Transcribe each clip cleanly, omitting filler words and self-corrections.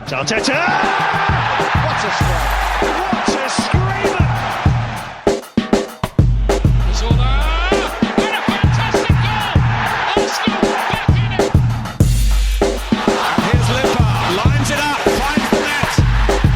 Arteta! What a strike! What a screamer! And a fantastic goal! Arsenal back in it! And here's Liverpool, lines it up, finds the net.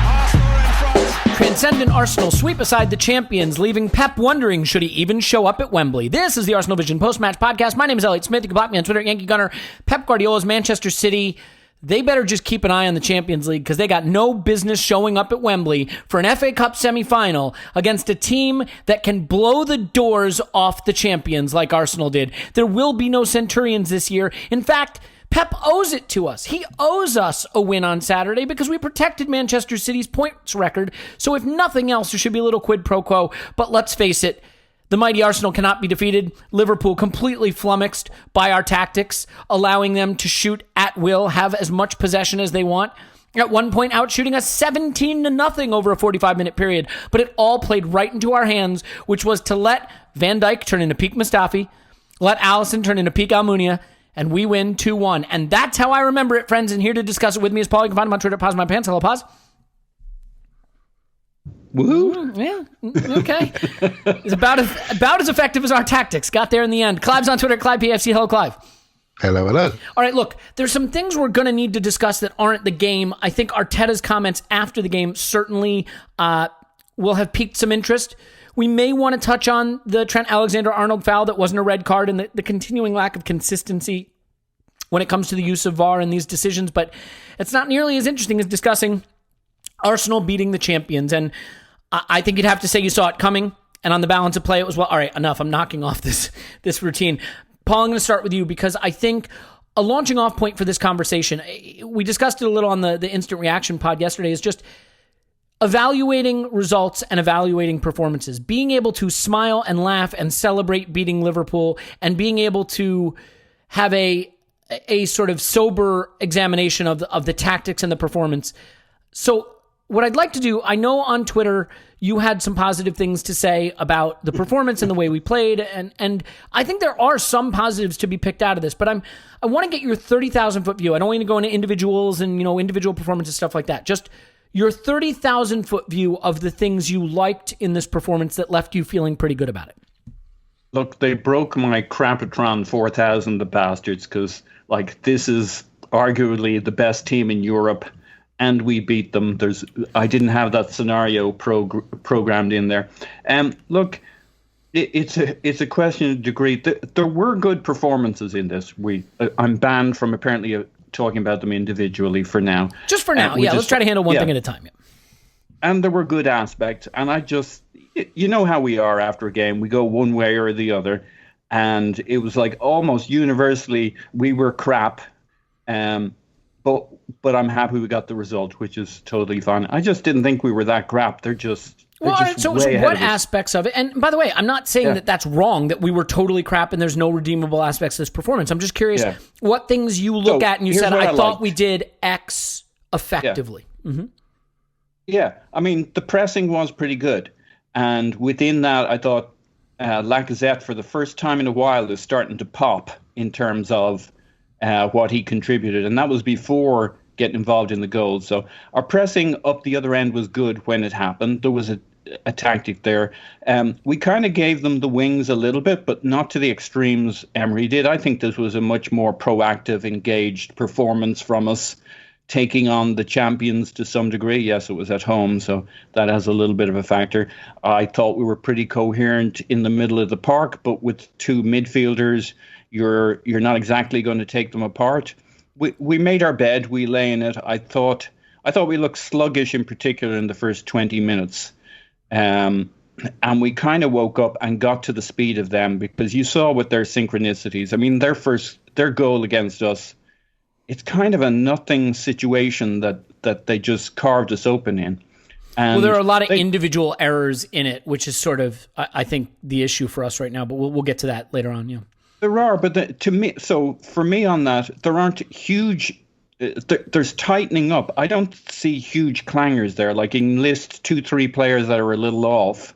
Arsenal are in front. Transcendent Arsenal sweep aside the champions, leaving Pep wondering should he even show up at Wembley. This is the Arsenal Vision post-match podcast. My name is Elliot Smith. You can block me on Twitter, Yankee Gunner. Pep Guardiola's Manchester City, they better just keep an eye on the Champions League because they got no business showing up at Wembley for an FA Cup semi-final against a team that can blow the doors off the champions like Arsenal did. There will be no Centurions this year. In fact, Pep owes it to us. He owes us a win on Saturday because we protected Manchester City's points record. So if nothing else, there should be a little quid pro quo. But let's face it, the mighty Arsenal cannot be defeated. Liverpool completely flummoxed by our tactics, allowing them to shoot at will, have as much possession as they want. At one point, out shooting us 17-0 over a 45-minute period. But it all played right into our hands, which was to let Van Dijk turn into peak Mustafi, let Alisson turn into peak Almunia, and we win 2-1. And that's how I remember it, friends. And here to discuss it with me is Paul. You can find him on Twitter. Pause my pants. Hello, Pause. Woohoo. Yeah, okay. It's about as effective as our tactics. Got there in the end. Clive's on Twitter, Clive PFC. Hello, Clive. Hello. All right, look, there's some things we're going to need to discuss that aren't the game. I think Arteta's comments after the game certainly will have piqued some interest. We may want to touch on the Trent Alexander-Arnold foul that wasn't a red card and the continuing lack of consistency when it comes to the use of VAR and these decisions, but it's not nearly as interesting as discussing Arsenal beating the champions. And I think you'd have to say you saw it coming, and on the balance of play, it was, well, all right, enough. I'm knocking off this routine. Paul, I'm going to start with you because I think a launching off point for this conversation, we discussed it a little on the Instant Reaction pod yesterday, is just evaluating results and evaluating performances. Being able to smile and laugh and celebrate beating Liverpool and being able to have a sort of sober examination of the tactics and the performance. So what I'd like to do, I know on Twitter you had some positive things to say about the performance and the way we played, and I think there are some positives to be picked out of this, but I want to get your 30,000-foot view. I don't want to go into individuals and individual performances, stuff like that. Just your 30,000-foot view of the things you liked in this performance that left you feeling pretty good about it. Look, they broke my Crapatron 4000, the bastards, because this is arguably the best team in Europe. And we beat them. I didn't have that scenario programmed in there. Look, it's a question of degree. There were good performances in this. I'm banned from apparently talking about them individually for now. Just for now, let's try to handle one thing at a time. Yeah. And there were good aspects. And I just, you know how we are after a game. We go one way or the other. And it was almost universally we were crap. But I'm happy we got the result, which is totally fine. I just didn't think we were that crap. They're just well. All right, so what aspects of it? And by the way, I'm not saying that that's wrong, that we were totally crap and there's no redeemable aspects to this performance. I'm just curious what things you look at and you said, I thought we did X effectively. Yeah. Mm-hmm. Yeah, I mean, the pressing was pretty good. And within that, I thought Lacazette, for the first time in a while, is starting to pop in terms of what he contributed. And that was before getting involved in the goals. So our pressing up the other end was good when it happened. There was a tactic there. We kind of gave them the wings a little bit, but not to the extremes Emery did. I think this was a much more proactive, engaged performance from us, taking on the champions to some degree. Yes, it was at home, so that has a little bit of a factor. I thought we were pretty coherent in the middle of the park, but with two midfielders, you're not exactly going to take them apart. We made our bed, we lay in it. I thought we looked sluggish in particular in the first 20 minutes. And we kind of woke up and got to the speed of them because you saw with their synchronicities. I mean, their goal against us, it's kind of a nothing situation that they just carved us open in. And there are a lot of individual errors in it, which is sort of, I think, the issue for us right now. But we'll get to that later on. Yeah. There are, but for me on that, there aren't huge. There's tightening up. I don't see huge clangers there. You can list 2-3 players that are a little off,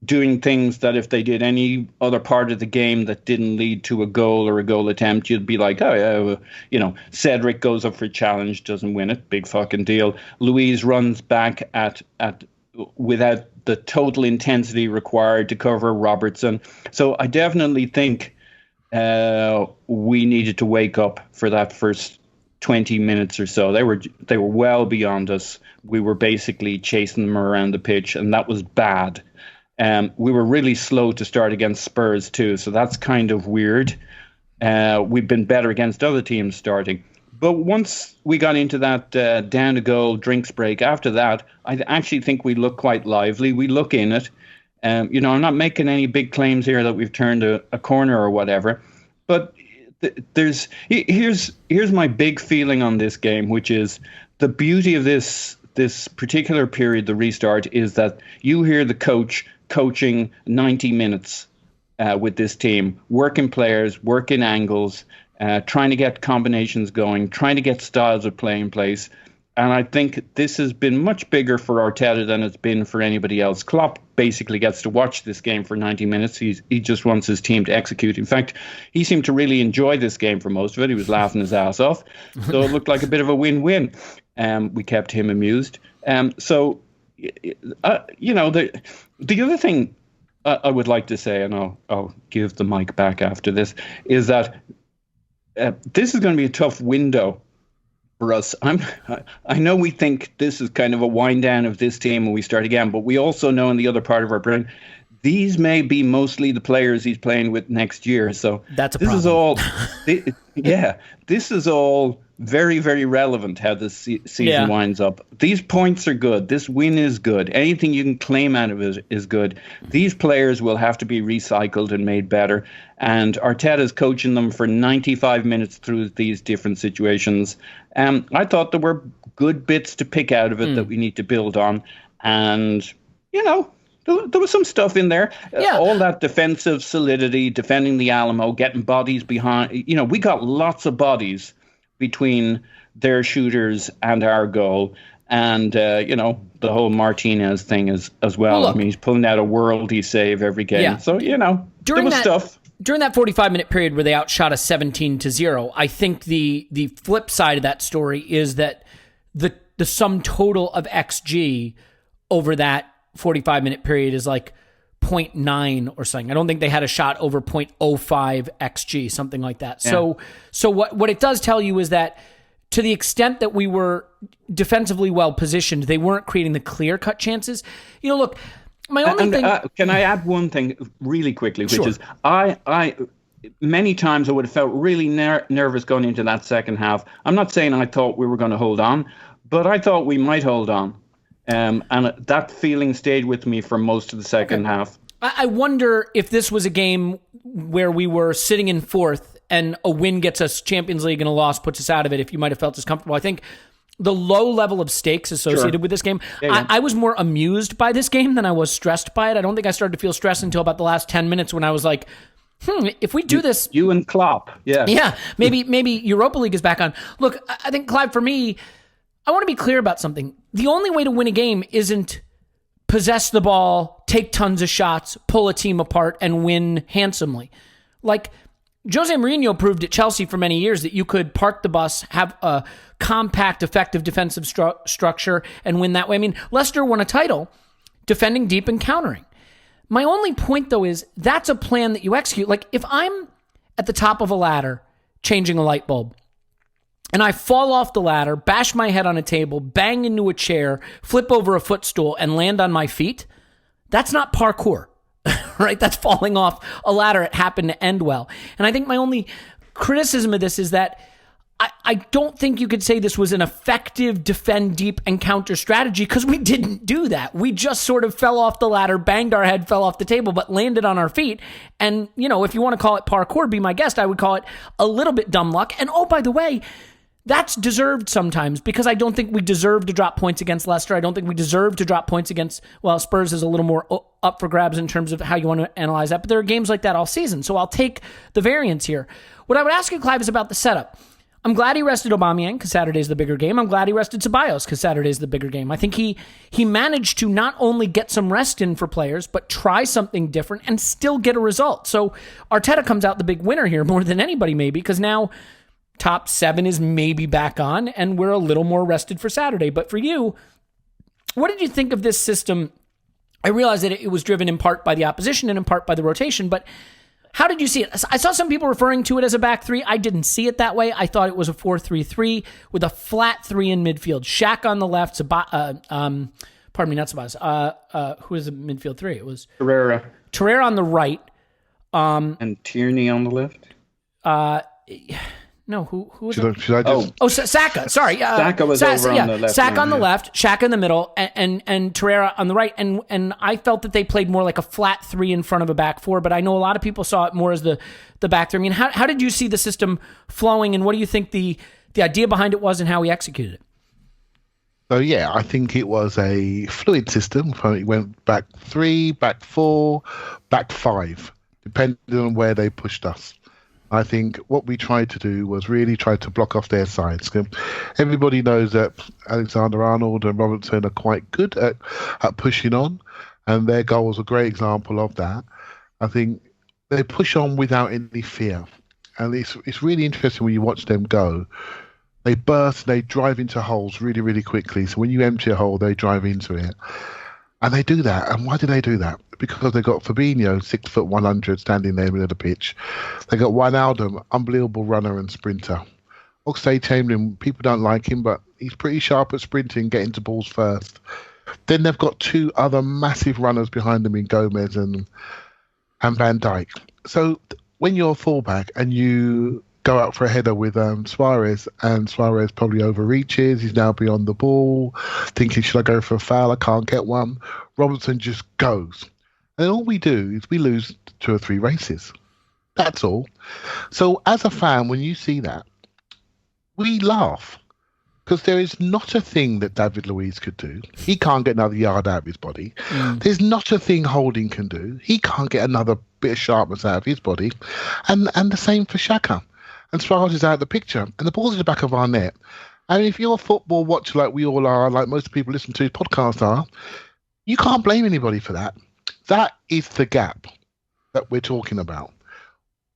doing things that if they did any other part of the game that didn't lead to a goal or a goal attempt, you'd be like, oh yeah, well, Cedric goes up for a challenge, doesn't win it, big fucking deal. Luis runs back at without the total intensity required to cover Robertson. So I definitely think we needed to wake up for that first 20 minutes or so. They were well beyond us. We were basically chasing them around the pitch, and that was bad. We were really slow to start against Spurs too, so that's kind of weird. We've been better against other teams starting. But once we got into that down a goal drinks break, after that, I actually think we look quite lively. We look in it. I'm not making any big claims here that we've turned a corner or whatever. But here's my big feeling on this game, which is the beauty of this particular period, the restart, is that you hear the coach coaching 90 minutes with this team, working players, working angles, trying to get combinations going, trying to get styles of play in place. And I think this has been much bigger for Arteta than it's been for anybody else. Klopp basically gets to watch this game for 90 minutes. He just wants his team to execute. In fact, he seemed to really enjoy this game for most of it. He was laughing his ass off. So it looked like a bit of a win-win. We kept him amused. The other thing I would like to say, and I'll give the mic back after this, is that this is going to be a tough window for us. I know we think this is kind of a wind down of this team and we start again, but we also know in the other part of our brain, these may be mostly the players he's playing with next year. So that's a this problem. This is all very, very relevant how this season winds up. These points are good. This win is good. Anything you can claim out of it is good. These players will have to be recycled and made better. And Arteta's coaching them for 95 minutes through these different situations. I thought there were good bits to pick out of it that we need to build on. And, there was some stuff in there. All that defensive solidity, defending the Alamo, getting bodies behind. We got lots of bodies between their shooters and our goal. And, the whole Martinez thing as well. Look, he's pulling out a worldie save every game. Yeah. So, there was stuff. During that 45-minute period where they outshot us 17-0, I think the flip side of that story is that the sum total of XG over that 45-minute period is like 0.9 or something. I don't think they had a shot over 0.05 XG, something like that. Yeah. So what it does tell you is that to the extent that we were defensively well positioned, they weren't creating the clear-cut chances. Look, my only thing... can I add one thing really quickly, which Sure. is I many times I would have felt really nervous going into that second half. I'm not saying I thought we were going to hold on, but I thought we might hold on. And that feeling stayed with me for most of the second half. I wonder if this was a game where we were sitting in fourth and a win gets us Champions League and a loss puts us out of it, if you might have felt as comfortable. I think the low level of stakes associated with this game, I was more amused by this game than I was stressed by it. I don't think I started to feel stressed until about the last 10 minutes when I was like, if we do this... You and Klopp, yeah. Yeah, maybe Europa League is back on. Look, I think, Clive, for me, I want to be clear about something. The only way to win a game isn't possess the ball, take tons of shots, pull a team apart, and win handsomely. Like, Jose Mourinho proved at Chelsea for many years that you could park the bus, have a compact, effective defensive structure, and win that way. I mean, Leicester won a title defending deep and countering. My only point, though, is that's a plan that you execute. Like, if I'm at the top of a ladder changing a light bulb, and I fall off the ladder, bash my head on a table, bang into a chair, flip over a footstool, and land on my feet, that's not parkour, right? That's falling off a ladder. It happened to end well. And I think my only criticism of this is that I don't think you could say this was an effective defend deep and counter strategy because we didn't do that. We just sort of fell off the ladder, banged our head, fell off the table, but landed on our feet. And, if you want to call it parkour, be my guest, I would call it a little bit dumb luck. And oh, by the way, that's deserved sometimes because I don't think we deserve to drop points against Leicester. I don't think we deserve to drop points against, Spurs is a little more up for grabs in terms of how you want to analyze that. But there are games like that all season. So I'll take the variance here. What I would ask you, Clive, is about the setup. I'm glad he rested Aubameyang because Saturday's the bigger game. I'm glad he rested Ceballos because Saturday's the bigger game. I think he managed to not only get some rest in for players, but try something different and still get a result. So Arteta comes out the big winner here more than anybody maybe, because now top 7 is maybe back on and we're a little more rested for Saturday. But for you, what did you think of this system? I realize that it was driven in part by the opposition and in part by the rotation, but how did you see it? I saw some people referring to it as a back 3. I didn't see it that way. I thought it was a 4-3-3 with a flat 3 in midfield. Shaq on the left, pardon me, not Sabaz. Who was the midfield 3? It was Torreira on the right. And Tierney on the left? No, who was should I just... Saka. Sorry, Saka was over on the left. Saka on the left, Shaq in the middle, and Torreira on the right. And I felt that they played more like a flat 3 in front of a back 4. But I know a lot of people saw it more as the back 3. I mean, how did you see the system flowing, and what do you think the idea behind it was, and how he executed it? So yeah, I think it was a fluid system. It went back 3, back 4, back 5, depending on where they pushed us. I think what we tried to do was really try to block off their sides. Everybody knows that Alexander-Arnold and Robertson are quite good at pushing on, and their goal was a great example of that. I think they push on without any fear, and it's really interesting when you watch them go. They burst, they drive into holes really, really quickly. So when you empty a hole, they drive into it. And they do that. And why do they do that? Because they got Fabinho, 6'100", standing there in the middle of the pitch. They got Wijnaldum, unbelievable runner and sprinter. Oxlade-Chamberlain, people don't like him, but he's pretty sharp at sprinting, getting to balls first. Then they've got 2 other massive runners behind them in Gomez and Van Dijk. So when you're a fullback and you go out for a header with Suarez, and Suarez probably overreaches. He's now beyond the ball, thinking, should I go for a foul? I can't get one. Robertson just goes. And all we do is we lose 2 or 3 races. That's all. So as a fan, when you see that, we laugh. Because there is not a thing that David Luiz could do. He can't get another yard out of his body. There's not a thing Holding can do. He can't get another bit of sharpness out of his body. And the same for Xhaka. And Suarez is out of the picture. And the ball's in the back of our net. And if you're a football watcher like we all are, like most people listen to his podcast are, you can't blame anybody for that. That is the gap that we're talking about.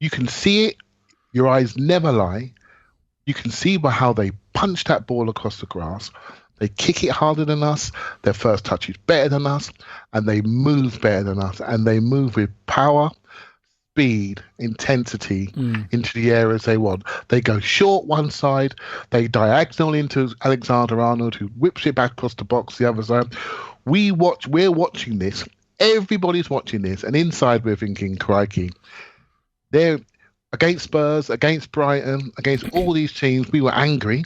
You can see it. Your eyes never lie. You can see by how they punch that ball across the grass. They kick it harder than us. Their first touch is better than us. And they move better than us. And they move with power, speed, intensity into the areas they want. They go short one side. They diagonal into Alexander-Arnold, who whips it back across the box the other side. We're watching this. Everybody's watching this. And inside we're thinking, crikey, they're against Spurs, against Brighton, against all these teams. We were angry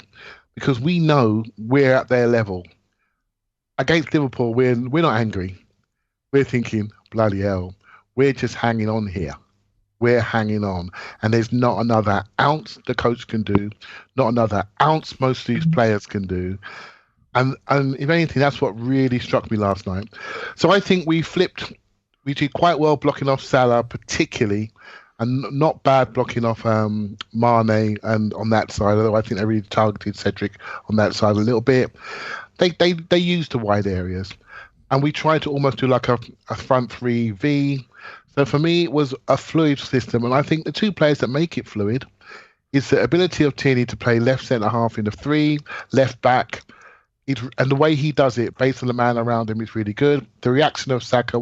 because we know we're at their level. Against Liverpool, we're not angry. We're thinking, bloody hell, we're just hanging on here. We're hanging on. And there's not another ounce the coach can do, not another ounce most of these players can do. And if anything, that's what really struck me last night. So I think we did quite well blocking off Salah particularly, and not bad blocking off Mane and on that side, although I think they really targeted Cedric on that side a little bit. They used the wide areas. And we tried to almost do like a front 3V. So for me, it was a fluid system. And I think the 2 players that make it fluid is the ability of Tierney to play left centre-half in the 3, left back. And the way he does it, based on the man around him, is really good. The reaction of Saka,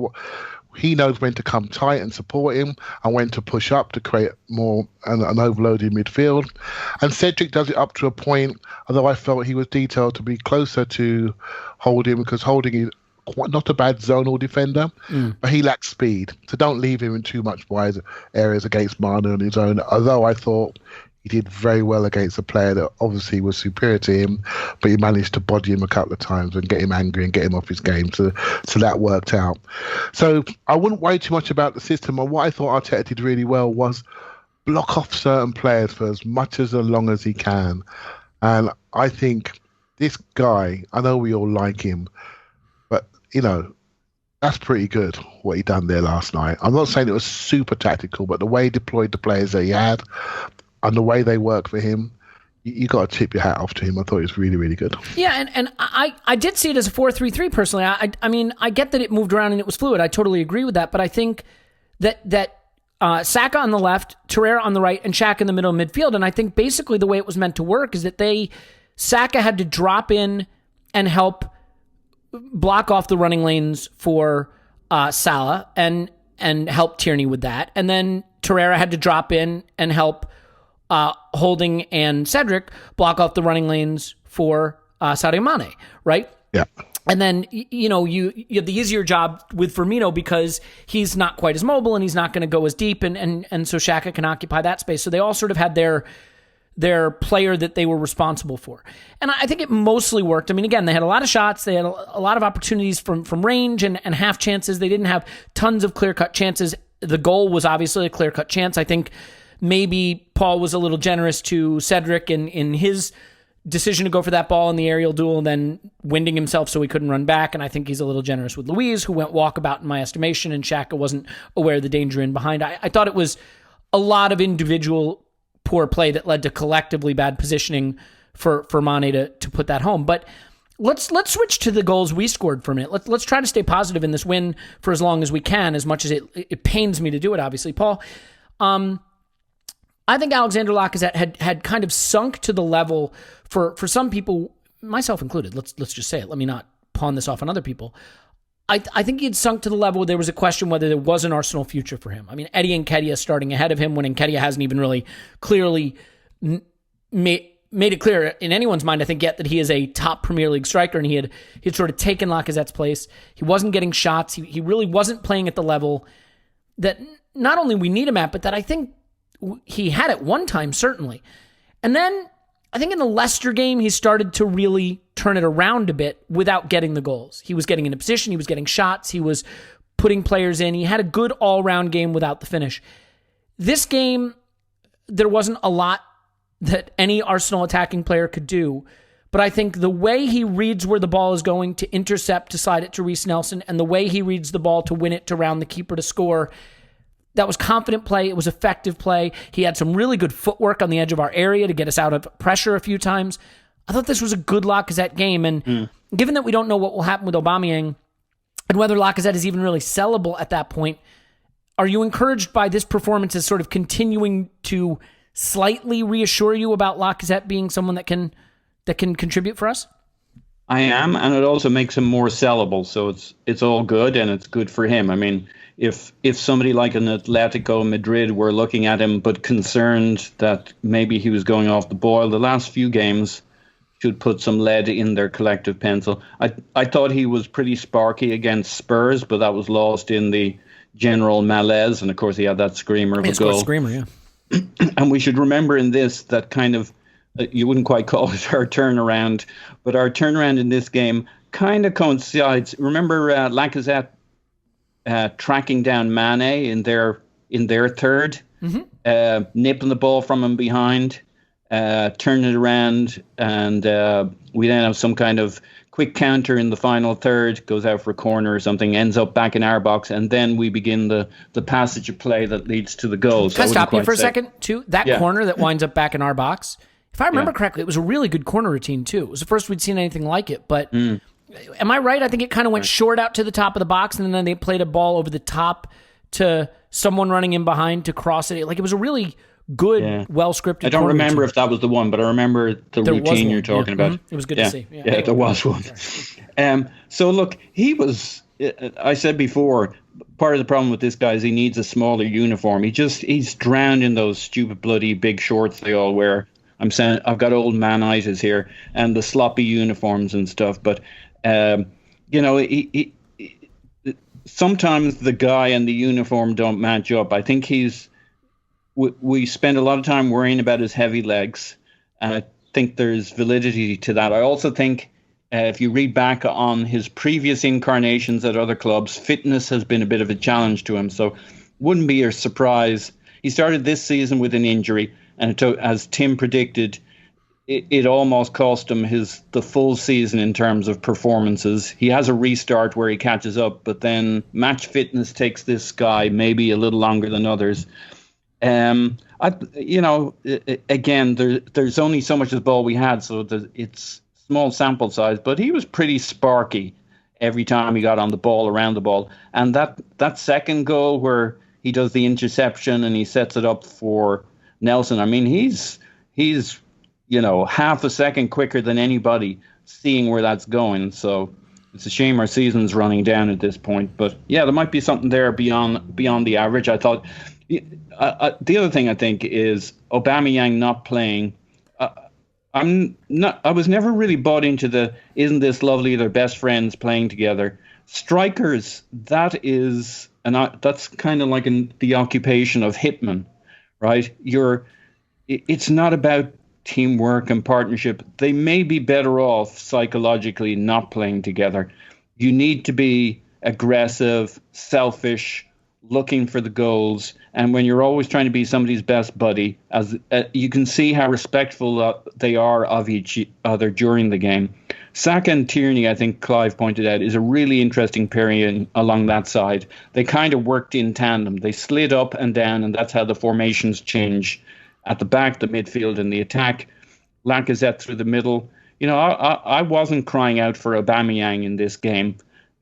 he knows when to come tight and support him and when to push up to create more an overloaded midfield. And Cedric does it up to a point, although I felt he was detailed to be closer to Holding, because Holding is not a bad zonal defender, but he lacks speed. So don't leave him in too much wide areas against Mane on his own, although I thought he did very well against a player that obviously was superior to him, but he managed to body him a couple of times and get him angry and get him off his game. So that worked out. So I wouldn't worry too much about the system. And what I thought Arteta did really well was block off certain players for as much as long as he can. And I think this guy, I know we all like him, but, that's pretty good what he done there last night. I'm not saying it was super tactical, but the way he deployed the players that he had, and the way they work for him, you got to tip your hat off to him. I thought it was really, really good. Yeah, and I did see it as a 4-3-3 personally. I mean, I get that it moved around and it was fluid. I totally agree with that. But I think that Saka on the left, Torreira on the right, and Shaq in the middle of midfield. And I think basically the way it was meant to work is that Saka had to drop in and help block off the running lanes for Salah and help Tierney with that. And then Torreira had to drop in and help Holding and Cedric block off the running lanes for Sadio Mane, right? Yeah. And then, you have the easier job with Firmino because he's not quite as mobile and he's not going to go as deep, and so Xhaka can occupy that space. So they all sort of had their player that they were responsible for. And I think it mostly worked. I mean, again, they had a lot of shots. They had a lot of opportunities from range and half chances. They didn't have tons of clear-cut chances. The goal was obviously a clear-cut chance. I think maybe Paul was a little generous to Cedric in his decision to go for that ball in the aerial duel and then winding himself so he couldn't run back. And I think he's a little generous with Luiz, who went walkabout in my estimation, and Xhaka wasn't aware of the danger in behind. I thought it was a lot of individual poor play that led to collectively bad positioning for Mane to put that home. But let's switch to the goals we scored for a minute. Let's try to stay positive in this win for as long as we can, as much as it pains me to do it, obviously. Paul, I think Alexander Lacazette had kind of sunk to the level for some people, myself included. Let's just say it. Let me not pawn this off on other people. I think he had sunk to the level where there was a question whether there was an Arsenal future for him. I mean, Eddie Nketiah starting ahead of him when Nketiah hasn't even really clearly made it clear in anyone's mind, I think, yet that he is a top Premier League striker, and he had sort of taken Lacazette's place. He wasn't getting shots. He really wasn't playing at the level that not only we need him at, but that I think he had at one time, certainly. And then I think in the Leicester game, he started to really turn it around a bit without getting the goals. He was getting into position. He was getting shots. He was putting players in. He had a good all-round game without the finish. This game, there wasn't a lot that any Arsenal attacking player could do. But I think the way he reads where the ball is going to intercept, to slide it to Reece Nelson, and the way he reads the ball to win it, to round the keeper to score, that was confident play. It was effective play. He had some really good footwork on the edge of our area to get us out of pressure a few times. I thought this was a good Lacazette game. And given that we don't know what will happen with Aubameyang and whether Lacazette is even really sellable at that point, are you encouraged by this performance as sort of continuing to slightly reassure you about Lacazette being someone that can contribute for us? I am, and it also makes him more sellable. So it's all good, and it's good for him. I mean, if somebody like an Atletico Madrid were looking at him but concerned that maybe he was going off the boil, the last few games should put some lead in their collective pencil. I thought he was pretty sparky against Spurs, but that was lost in the general malaise, and of course he had that screamer of a goal. Screamer, yeah. And we should remember in this that kind of, you wouldn't quite call it our turnaround, but our turnaround in this game kind of coincides. Remember Lacazette tracking down Mane in their third, nipping the ball from him behind, turning it around, and we then have some kind of quick counter in the final third, goes out for a corner or something, ends up back in our box, and then we begin the passage of play that leads to the goal. Can I stop you for a second, too? That corner that winds up back in our box, if I remember correctly, it was a really good corner routine, too. It was the first we'd seen anything like it, but am I right? I think it kind of went short out to the top of the box, and then they played a ball over the top to someone running in behind to cross it. Like, it was a really good, well-scripted. I don't remember if that was the one, but I remember the routine you're talking about. It was good to see. Yeah, there was one. So look, he was. I said before, part of the problem with this guy is he needs a smaller uniform. He's drowned in those stupid bloody big shorts they all wear. I'm saying I've got old man-itis here, and the sloppy uniforms and stuff. But he sometimes the guy and the uniform don't match up. I think we spend a lot of time worrying about his heavy legs, and I think there's validity to that. I also think if you read back on his previous incarnations at other clubs, fitness has been a bit of a challenge to him. So wouldn't be a surprise. He started this season with an injury, and it took, as Tim predicted, it almost cost him the full season in terms of performances. He has a restart where he catches up, but then match fitness takes this guy maybe a little longer than others. Again, there's only so much of the ball we had, so it's small sample size. But he was pretty sparky every time he got on the ball, around the ball, and that second goal where he does the interception and he sets it up for Nelson. I mean, he's half a second quicker than anybody seeing where that's going. So it's a shame our season's running down at this point. But yeah, there might be something there beyond the average. I thought. The other thing I think is Aubameyang not playing. I was never really bought into the "isn't this lovely? They're best friends playing together." Strikers, that's kind of like the occupation of hitman, right? It's not about teamwork and partnership. They may be better off psychologically not playing together. You need to be aggressive, selfish, looking for the goals, and when you're always trying to be somebody's best buddy, as you can see how respectful they are of each other during the game. Saka and Tierney, I think Clive pointed out, is a really interesting pairing along that side. They kind of worked in tandem. They slid up and down, and that's how the formations change. At the back, the midfield, and the attack. Lacazette through the middle. I wasn't crying out for Aubameyang in this game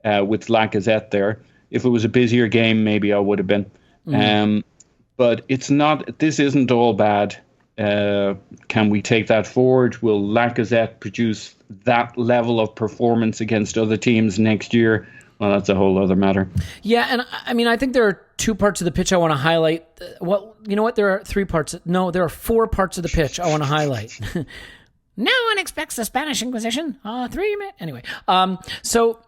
with Lacazette there. If it was a busier game, maybe I would have been. But it's not. This isn't all bad. Can we take that forward? Will Lacazette produce that level of performance against other teams next year? Well, that's a whole other matter. Yeah, and I mean, I think there are two parts of the pitch I want to highlight. Well, you know what? There are three parts. No, there are four parts of the pitch I want to highlight. No one expects the Spanish Inquisition. 3 minutes. Anyway, so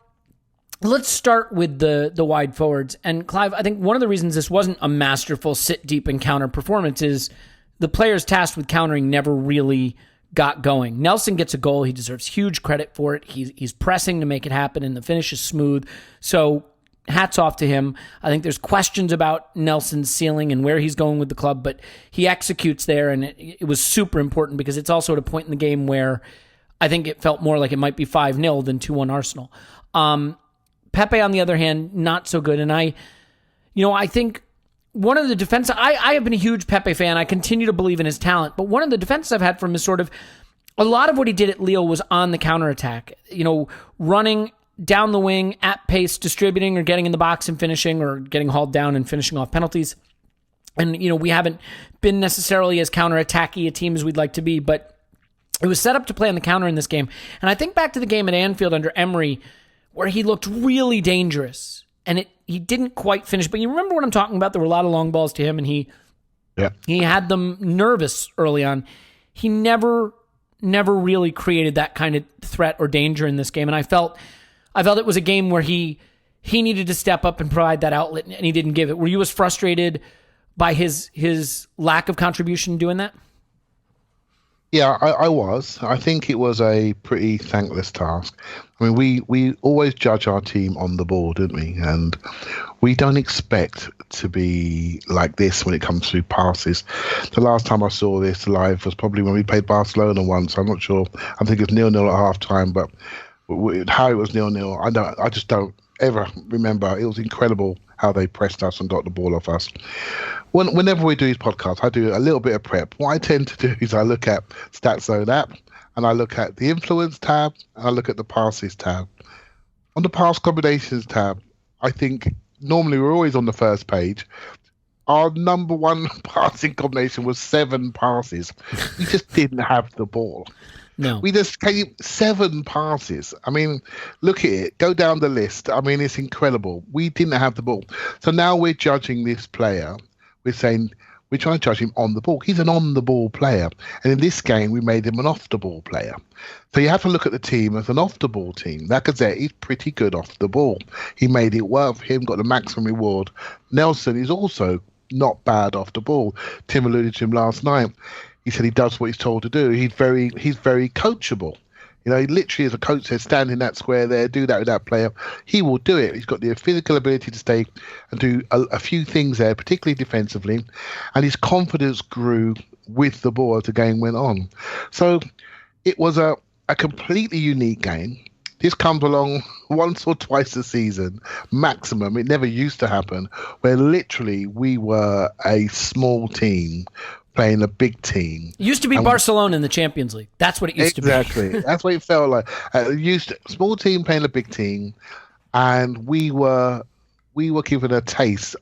let's start with the wide forwards. And Clive, I think one of the reasons this wasn't a masterful sit deep and counter performance is the players tasked with countering never really got going. Nelson gets a goal. He deserves huge credit for it. He's pressing to make it happen, and the finish is smooth. So hats off to him. I think there's questions about Nelson's ceiling and where he's going with the club, but he executes there, and it was super important because it's also at a point in the game where I think it felt more like it might be 5-0 than 2-1 Arsenal. Pepe, on the other hand, not so good. And I think one of the defenses, I have been a huge Pepe fan. I continue to believe in his talent, but one of the defenses I've had from him is sort of a lot of what he did at Lille was on the counterattack, running down the wing at pace, distributing or getting in the box and finishing, or getting hauled down and finishing off penalties. And, we haven't been necessarily as counterattacky a team as we'd like to be, but it was set up to play on the counter in this game. And I think back to the game at Anfield under Emery, where he looked really dangerous, and he didn't quite finish. But you remember what I'm talking about? There were a lot of long balls to him, and he had them nervous early on. He never really created that kind of threat or danger in this game, and I felt it was a game where he needed to step up and provide that outlet, and he didn't give it. Were you as frustrated by his lack of contribution doing that? Yeah, I was. I think it was a pretty thankless task. I mean, we always judge our team on the ball, don't we? And we don't expect to be like this when it comes to passes. The last time I saw this live was probably when we played Barcelona once. I'm not sure. I think it's 0-0 at half time, but how it was 0-0, I just don't ever remember. It was incredible how they pressed us and got the ball off us. Whenever we do these podcasts, I do a little bit of prep. What I tend to do is I look at StatZone app, and I look at the influence tab, and I look at the passes tab. On the pass combinations tab, I think normally we're always on the first page. Our number one passing combination was 7 passes. We just didn't have the ball. No. We just came 7 passes. I mean, look at it. Go down the list. I mean, it's incredible. We didn't have the ball. So now we're judging this player. We're saying we're trying to judge him on the ball. He's an on-the-ball player. And in this game, we made him an off-the-ball player. So you have to look at the team as an off-the-ball team. Lacazette is pretty good off the ball. He made it work for him, got the maximum reward. Nelson is also not bad off the ball. Tim alluded to him last night. He said he does what he's told to do. He's very coachable. He literally, as a coach says, stand in that square there, do that with that player. He will do it. He's got the physical ability to stay and do a few things there, particularly defensively. And his confidence grew with the ball as the game went on. So it was a completely unique game. This comes along once or twice a season, maximum. It never used to happen, where literally we were a small team playing a big team. It used to be Barcelona in the Champions League. That's what it used to be. Exactly. That's what it felt like. Small team playing a big team, and we were given a taste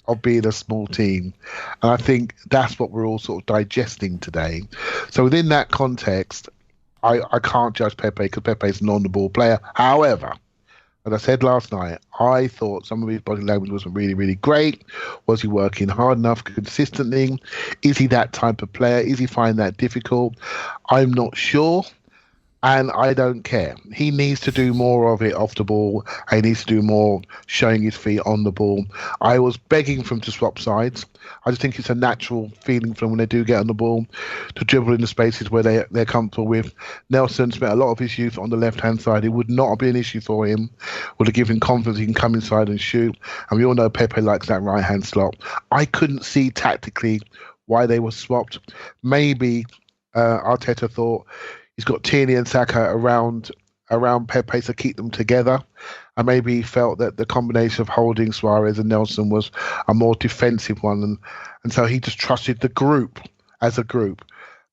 of being a small team. And I think that's what we're all sort of digesting today. So within that context, I can't judge Pepe because Pepe's an on-the-ball player. However, as I said last night, I thought some of his body language wasn't really, really great. Was he working hard enough consistently? Is he that type of player? Is he finding that difficult? I'm not sure. And I don't care. He needs to do more of it off the ball. He needs to do more showing his feet on the ball. I was begging for him to swap sides. I just think it's a natural feeling for them when they do get on the ball to dribble in the spaces where they're comfortable with. Nelson spent a lot of his youth on the left-hand side. It would not be an issue for him. Would have given him confidence he can come inside and shoot. And we all know Pepe likes that right-hand slot. I couldn't see tactically why they were swapped. Maybe Arteta thought he's got Tierney and Saka around Pepe to keep them together. And maybe he felt that the combination of holding Suarez and Nelson was a more defensive one. And so he just trusted the group as a group.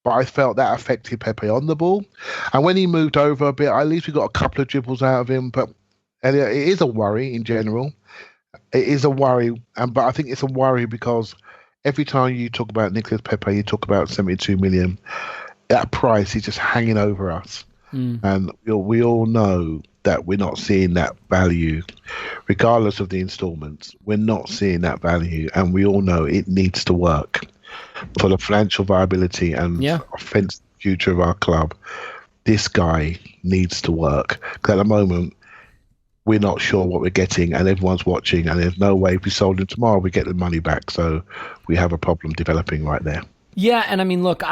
But I felt that affected Pepe on the ball. And when he moved over a bit, at least we got a couple of dribbles out of him. But Elliot, it is a worry in general. It is a worry. But I think it's a worry because every time you talk about Nicolas Pepe, you talk about 72 million. That price is just hanging over us. And we all know that we're not seeing that value, regardless of the installments. We're not seeing that value, and we all know it needs to work for the financial viability and offensive future of our club. This guy needs to work. Because at the moment, we're not sure what we're getting, and everyone's watching, and there's no way if we sold him tomorrow, we get the money back. So we have a problem developing right there. Yeah, and I mean, look,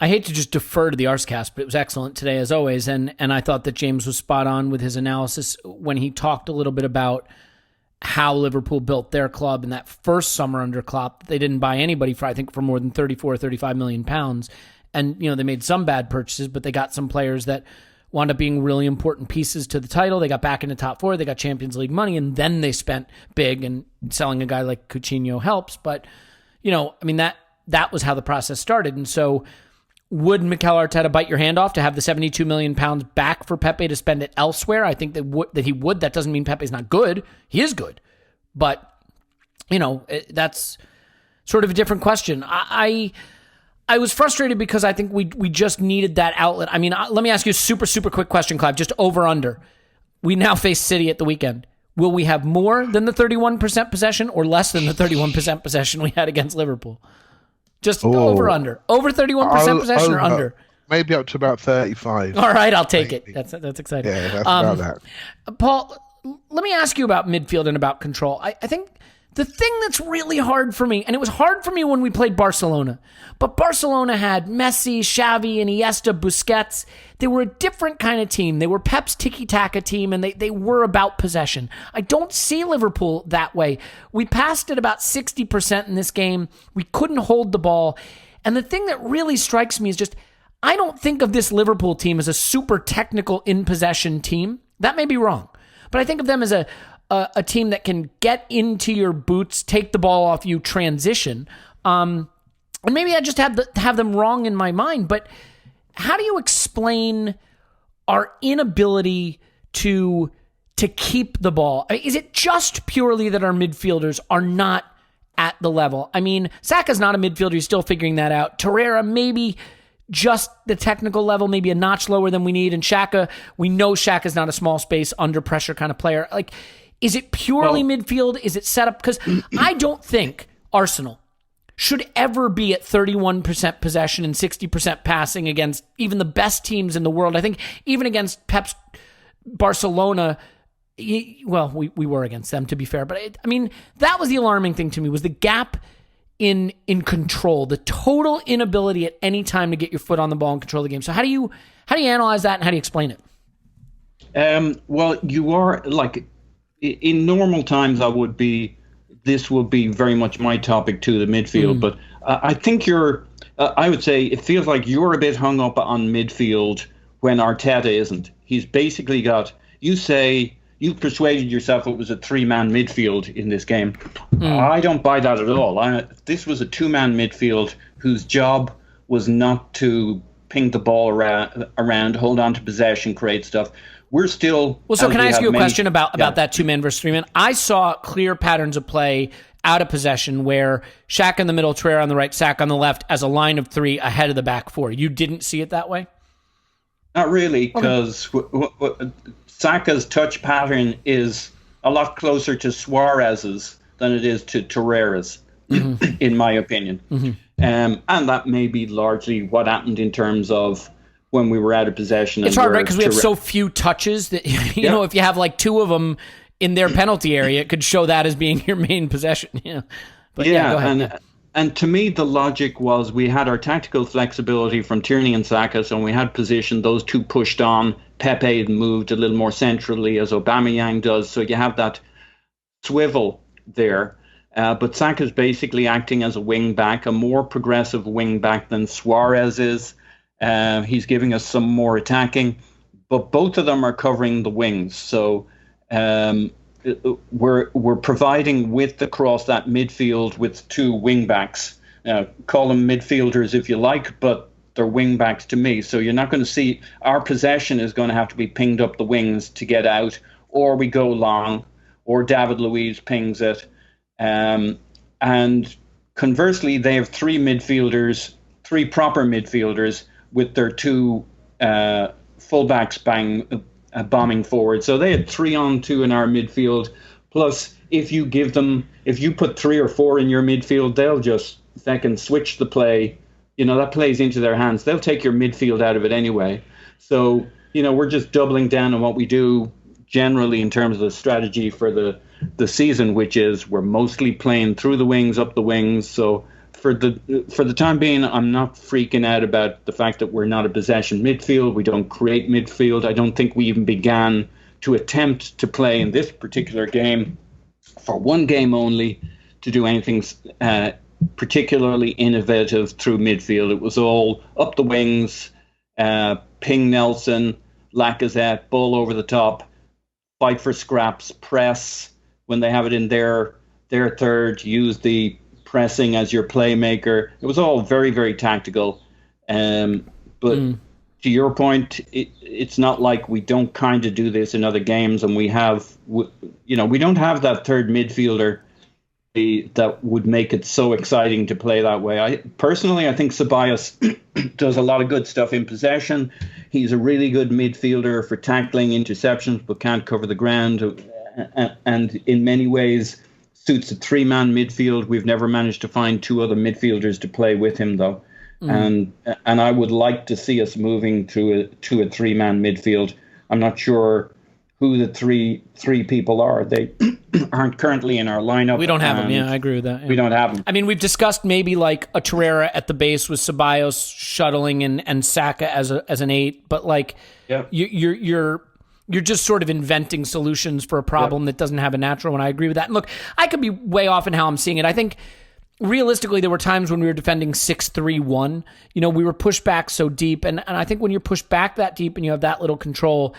I hate to just defer to the Arscast, but it was excellent today as always, and I thought that James was spot on with his analysis when he talked a little bit about how Liverpool built their club in that first summer under Klopp. They didn't buy anybody for more than 34 or 35 million pounds, and they made some bad purchases, but they got some players that wound up being really important pieces to the title. They got back into top four, they got Champions League money, and then they spent big, and selling a guy like Coutinho helps, but I mean that was how the process started, and so. Would Mikel Arteta bite your hand off to have the 72 million pounds back for Pepe to spend it elsewhere? I think that he would. That doesn't mean Pepe's not good. He is good. But, that's sort of a different question. I was frustrated because I think we just needed that outlet. I mean, let me ask you a super, super quick question, Clive, just over under. We now face City at the weekend. Will we have more than the 31% possession or less than the 31% possession we had against Liverpool? Just over under. Over 31% possession or under? Maybe up to about 35. All right, I'll take it. That's exciting. Yeah, that's about that. Paul, let me ask you about midfield and about control. I think the thing that's really hard for me, and it was hard for me when we played Barcelona, but Barcelona had Messi, Xavi, Iniesta, Busquets. They were a different kind of team. They were Pep's tiki-taka team, and they were about possession. I don't see Liverpool that way. We passed at about 60% in this game. We couldn't hold the ball. And the thing that really strikes me is just, I don't think of this Liverpool team as a super technical in-possession team. That may be wrong. But I think of them as a team that can get into your boots, take the ball off you, transition. And maybe I just have them wrong in my mind, but how do you explain our inability to keep the ball? I mean, is it just purely that our midfielders are not at the level? I mean, Saka's not a midfielder. He's still figuring that out. Torreira, maybe just the technical level, maybe a notch lower than we need. And Xhaka, we know Xhaka's not a small space, under pressure kind of player. Like, is it purely midfield? Is it set up? Because I don't think Arsenal should ever be at 31% possession and 60% passing against even the best teams in the world. I think even against Pep's Barcelona, we were against them, to be fair. But that was the alarming thing to me, was the gap in control, the total inability at any time to get your foot on the ball and control the game. So how do you analyze that, and how do you explain it? Well, you are like, in normal times, this would be very much my topic to the midfield. But I think I would say it feels like you're a bit hung up on midfield when Arteta isn't. He's basically got, you persuaded yourself it was a 3-man midfield in this game. I don't buy that at all. This was a 2-man midfield whose job was not to ping the ball around, hold on to possession, create stuff. We're still... Well, so can I ask you a question about that 2-man versus 3-man? I saw clear patterns of play out of possession where Shaq in the middle, Traore on the right, Saka on the left as a line of 3 ahead of the back 4. You didn't see it that way? Not really, because Saka's touch pattern is a lot closer to Suarez's than it is to Torreira's, in my opinion. And that may be largely what happened in terms of when we were out of possession. It's hard, right? Because we have so few touches that, you know, if you have like 2 of them in their penalty area, it could show that as being your main possession. Yeah. But go ahead. And to me, the logic was we had our tactical flexibility from Tierney and Saka, so when we had position, those 2 pushed on. Pepe moved a little more centrally, as Aubameyang does, so you have that swivel there. But Saka's basically acting as a wing back, a more progressive wing back than Suarez is. He's giving us some more attacking, but both of them are covering the wings. So we're providing width across that midfield with 2 wing backs. Call them midfielders if you like, but they're wing backs to me. So you're not going to see our possession is going to have to be pinged up the wings to get out, or we go long, or David Luiz pings it. And conversely, they have 3 midfielders, 3 proper midfielders with their 2 fullbacks bombing forward. So they had 3-on-2 in our midfield. Plus, if you put 3 or 4 in your midfield, they'll just switch the play. You know, that plays into their hands. They'll take your midfield out of it anyway. So, you know, we're just doubling down on what we do generally in terms of the strategy for the season, which is we're mostly playing through the wings, up the wings. So for the time being, I'm not freaking out about the fact that we're not a possession midfield. We don't create midfield. I don't think we even began to attempt to play in this particular game, for one game only, to do anything particularly innovative through midfield. It was all up the wings, ping Nelson, Lacazette, ball over the top, fight for scraps, press when they have it in their third, use the pressing as your playmaker. It was all very, very tactical. But to your point, it's not like we don't kind of do this in other games, and we don't have that third midfielder that would make it so exciting to play that way. I think Ceballos does a lot of good stuff in possession. He's a really good midfielder for tackling interceptions, but can't cover the ground, and in many ways suits a 3-man midfield. We've never managed to find 2 other midfielders to play with him, though. And I would like to see us moving to a 3-man midfield. I'm not sure who the three people are. They aren't currently in our lineup. We don't have them. Yeah, I agree with that. Yeah. We don't have them. I mean, we've discussed maybe like a Torreira at the base with Ceballos shuttling and Saka as an 8, but like you're just sort of inventing solutions for a problem that doesn't have a natural one. I agree with that. And look, I could be way off in how I'm seeing it. I think realistically, there were times when we were defending 6-3-1. You know, we were pushed back so deep. And I think when you're pushed back that deep and you have that little control,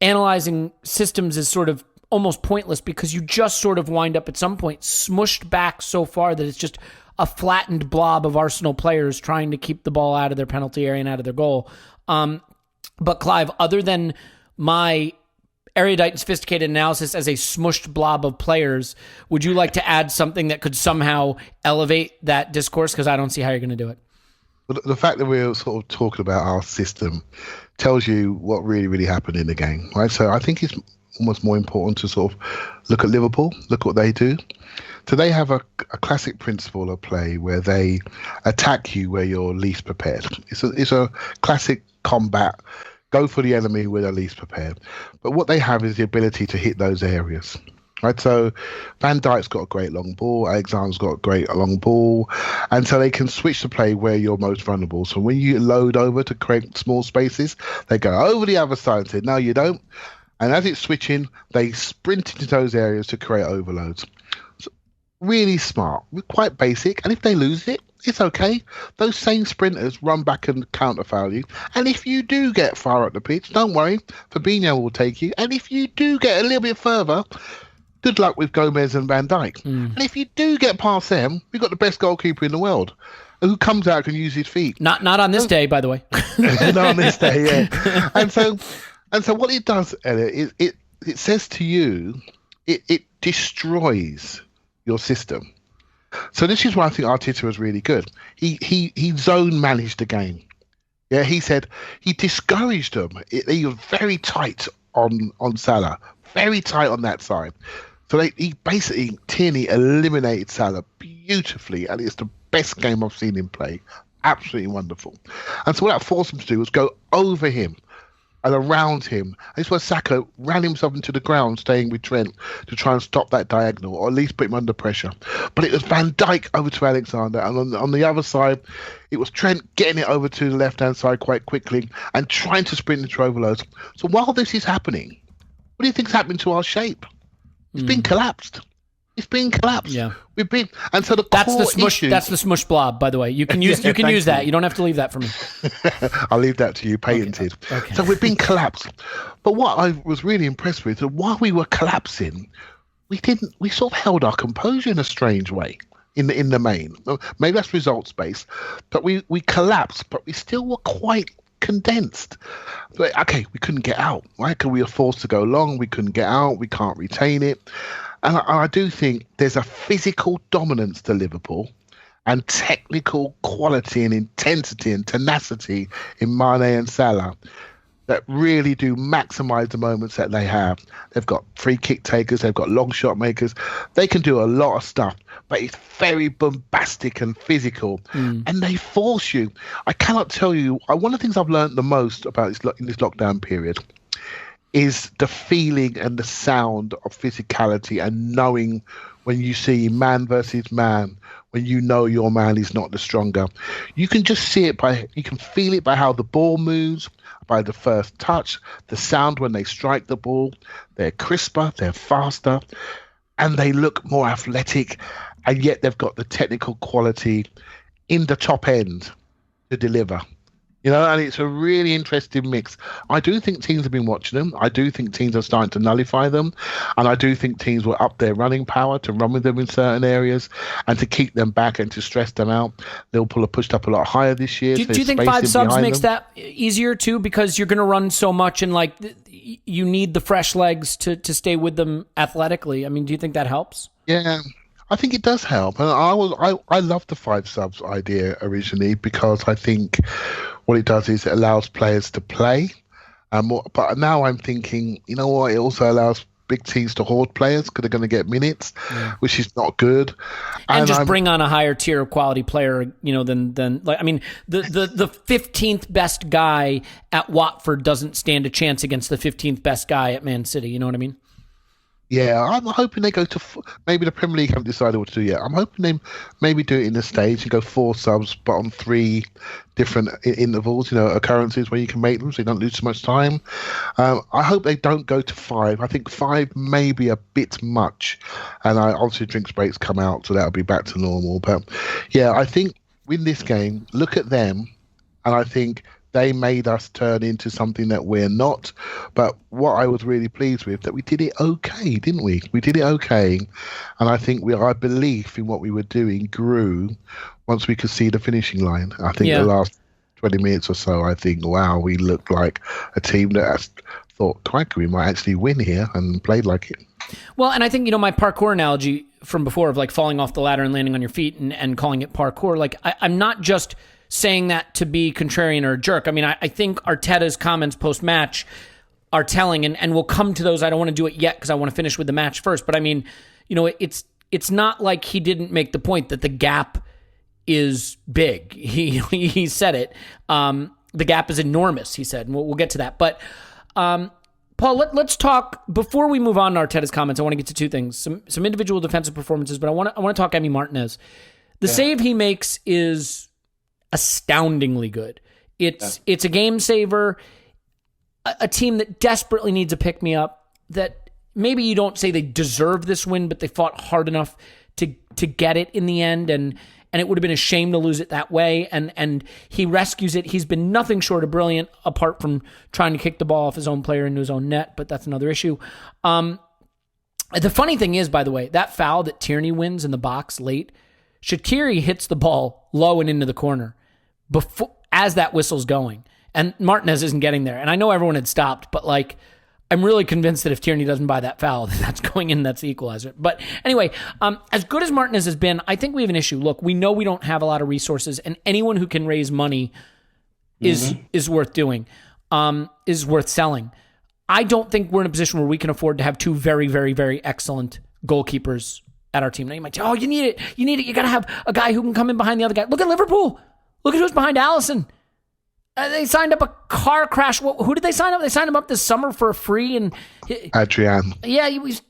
analyzing systems is sort of almost pointless, because you just sort of wind up at some point smushed back so far that it's just a flattened blob of Arsenal players trying to keep the ball out of their penalty area and out of their goal. But Clive, other than my erudite and sophisticated analysis as a smushed blob of players, would you like to add something that could somehow elevate that discourse? Because I don't see how you're going to do it. But the fact that we're sort of talking about our system tells you what really, really happened in the game, right? So I think it's almost more important to sort of look at Liverpool, look what they do. So they have a classic principle of play where they attack you where you're least prepared. It's a classic combat. Go for the enemy where they're least prepared. But what they have is the ability to hit those areas. Right, so Van Dijk's got a great long ball, Alexander's got a great long ball, and so they can switch the play where you're most vulnerable. So when you load over to create small spaces, they go over the other side and say, no, you don't. And as it's switching, they sprint into those areas to create overloads. So really smart, quite basic. And if they lose it, It's okay. Those same sprinters run back and counterfoul you. And if you do get far up the pitch, don't worry. Fabinho will take you. And if you do get a little bit further, good luck with Gomez and Van Dijk. And if you do get past them, we've got the best goalkeeper in the world who comes out and can use his feet. Not on this day, by the way. Not on this day, yeah. And so what it does, Elliot, is it says to you, it destroys your system. So this is why I think Arteta was really good. He zone managed the game. Yeah, he said he discouraged them. He was very tight on Salah, very tight on that side. So he basically, Tierney eliminated Salah beautifully, and it's the best game I've seen him play. Absolutely wonderful. And so what that forced him to do was go over him and around him. This was Saka ran himself into the ground, staying with Trent to try and stop that diagonal, or at least put him under pressure. But it was Van Dijk over to Alexander, and on the other side, it was Trent getting it over to the left-hand side quite quickly and trying to sprint into overloads. So while this is happening, what do you think's happening to our shape? It's been collapsed. It's been collapsed. Yeah, we've been, and so that's the smush. That's the smush blob. By the way, you can use use that. You don't have to leave that for me. I'll leave that to you, patented. Okay. So we've been collapsed. But what I was really impressed with, that while we were collapsing, we sort of held our composure in a strange way. In the main, maybe that's results based, but we collapsed, but we still were quite condensed. But okay, we couldn't get out, right? Because we were forced to go long. We couldn't get out. We can't retain it. And I do think there's a physical dominance to Liverpool and technical quality and intensity and tenacity in Mane and Salah that really do maximise the moments that they have. They've got free kick takers, they've got long shot makers. They can do a lot of stuff, but it's very bombastic and physical, and they force you. I cannot tell you, one of the things I've learned the most about in this lockdown period is the feeling and the sound of physicality and knowing when you see man versus man, when you know your man is not the stronger. You can just see it you can feel it by how the ball moves, by the first touch, the sound when they strike the ball. They're crisper, they're faster, and they look more athletic, and yet they've got the technical quality in the top end to deliver. And it's a really interesting mix. I do think teams have been watching them. I do think teams are starting to nullify them. And I do think teams will up their running power to run with them in certain areas and to keep them back and to stress them out. Liverpool have pushed up a lot higher this year. Do you think 5 subs makes that easier too? Because you're going to run so much and you need the fresh legs to stay with them athletically. I mean, do you think that helps? Yeah. I think it does help, and I love the 5 subs idea originally because I think what it does is it allows players to play, but now I'm thinking, you know what? It also allows big teams to hoard players because they're going to get minutes, which is not good. And just bring on a higher tier of quality player, than the 15th best guy at Watford doesn't stand a chance against the 15th best guy at Man City. You know what I mean? Yeah, I'm hoping they go to maybe the Premier League haven't decided what to do yet. I'm hoping they maybe do it in the stage and go 4 subs, but on 3 different intervals, occurrences where you can make them so you don't lose too much time. I hope they don't go to 5. I think 5 may be a bit much, and obviously drinks breaks come out, so that'll be back to normal. But yeah, I think in this game, look at them, and I think they made us turn into something that we're not. But what I was really pleased with, that we did it okay, didn't we? We did it okay. And I think our belief in what we were doing grew once we could see the finishing line. I think the last 20 minutes or so, I think, wow, we looked like a team that has thought, crikey, we might actually win here, and played like it. Well, and I think, my parkour analogy from before of falling off the ladder and landing on your feet and calling it parkour, I'm not just saying that to be contrarian or a jerk. I mean, I think Arteta's comments post-match are telling, and we'll come to those. I don't want to do it yet because I want to finish with the match first. But I mean, it's not like he didn't make the point that the gap is big. He said it. The gap is enormous, he said, and we'll get to that. But Paul, let's talk, before we move on to Arteta's comments, I want to get to 2 things. Some individual defensive performances, but I want to talk Emi Martinez. The save he makes is astoundingly good. It's a game saver, a team that desperately needs a pick-me-up, that maybe you don't say they deserve this win, but they fought hard enough to get it in the end, and and it would have been a shame to lose it that way. And he rescues it. He's been nothing short of brilliant, apart from trying to kick the ball off his own player into his own net, but that's another issue. The funny thing is, by the way, that foul that Tierney wins in the box late, Shaqiri hits the ball low and into the corner before as that whistle's going, and Martinez isn't getting there. And I know everyone had stopped, but like, I'm really convinced that if Tierney doesn't buy that foul, that's going in, that's the equalizer. But anyway, as good as Martinez has been, I think we have an issue. Look, we know we don't have a lot of resources, and anyone who can raise money is worth doing, is worth selling. I don't think we're in a position where we can afford to have two very, very, very excellent goalkeepers at our team. Now you might say, oh, you need it. You got to have a guy who can come in behind the other guy. Look at Liverpool. Look at who's behind Alisson. They signed up a car crash. Who did they sign up? They signed him up this summer for a free. And Adrian. Yeah, he was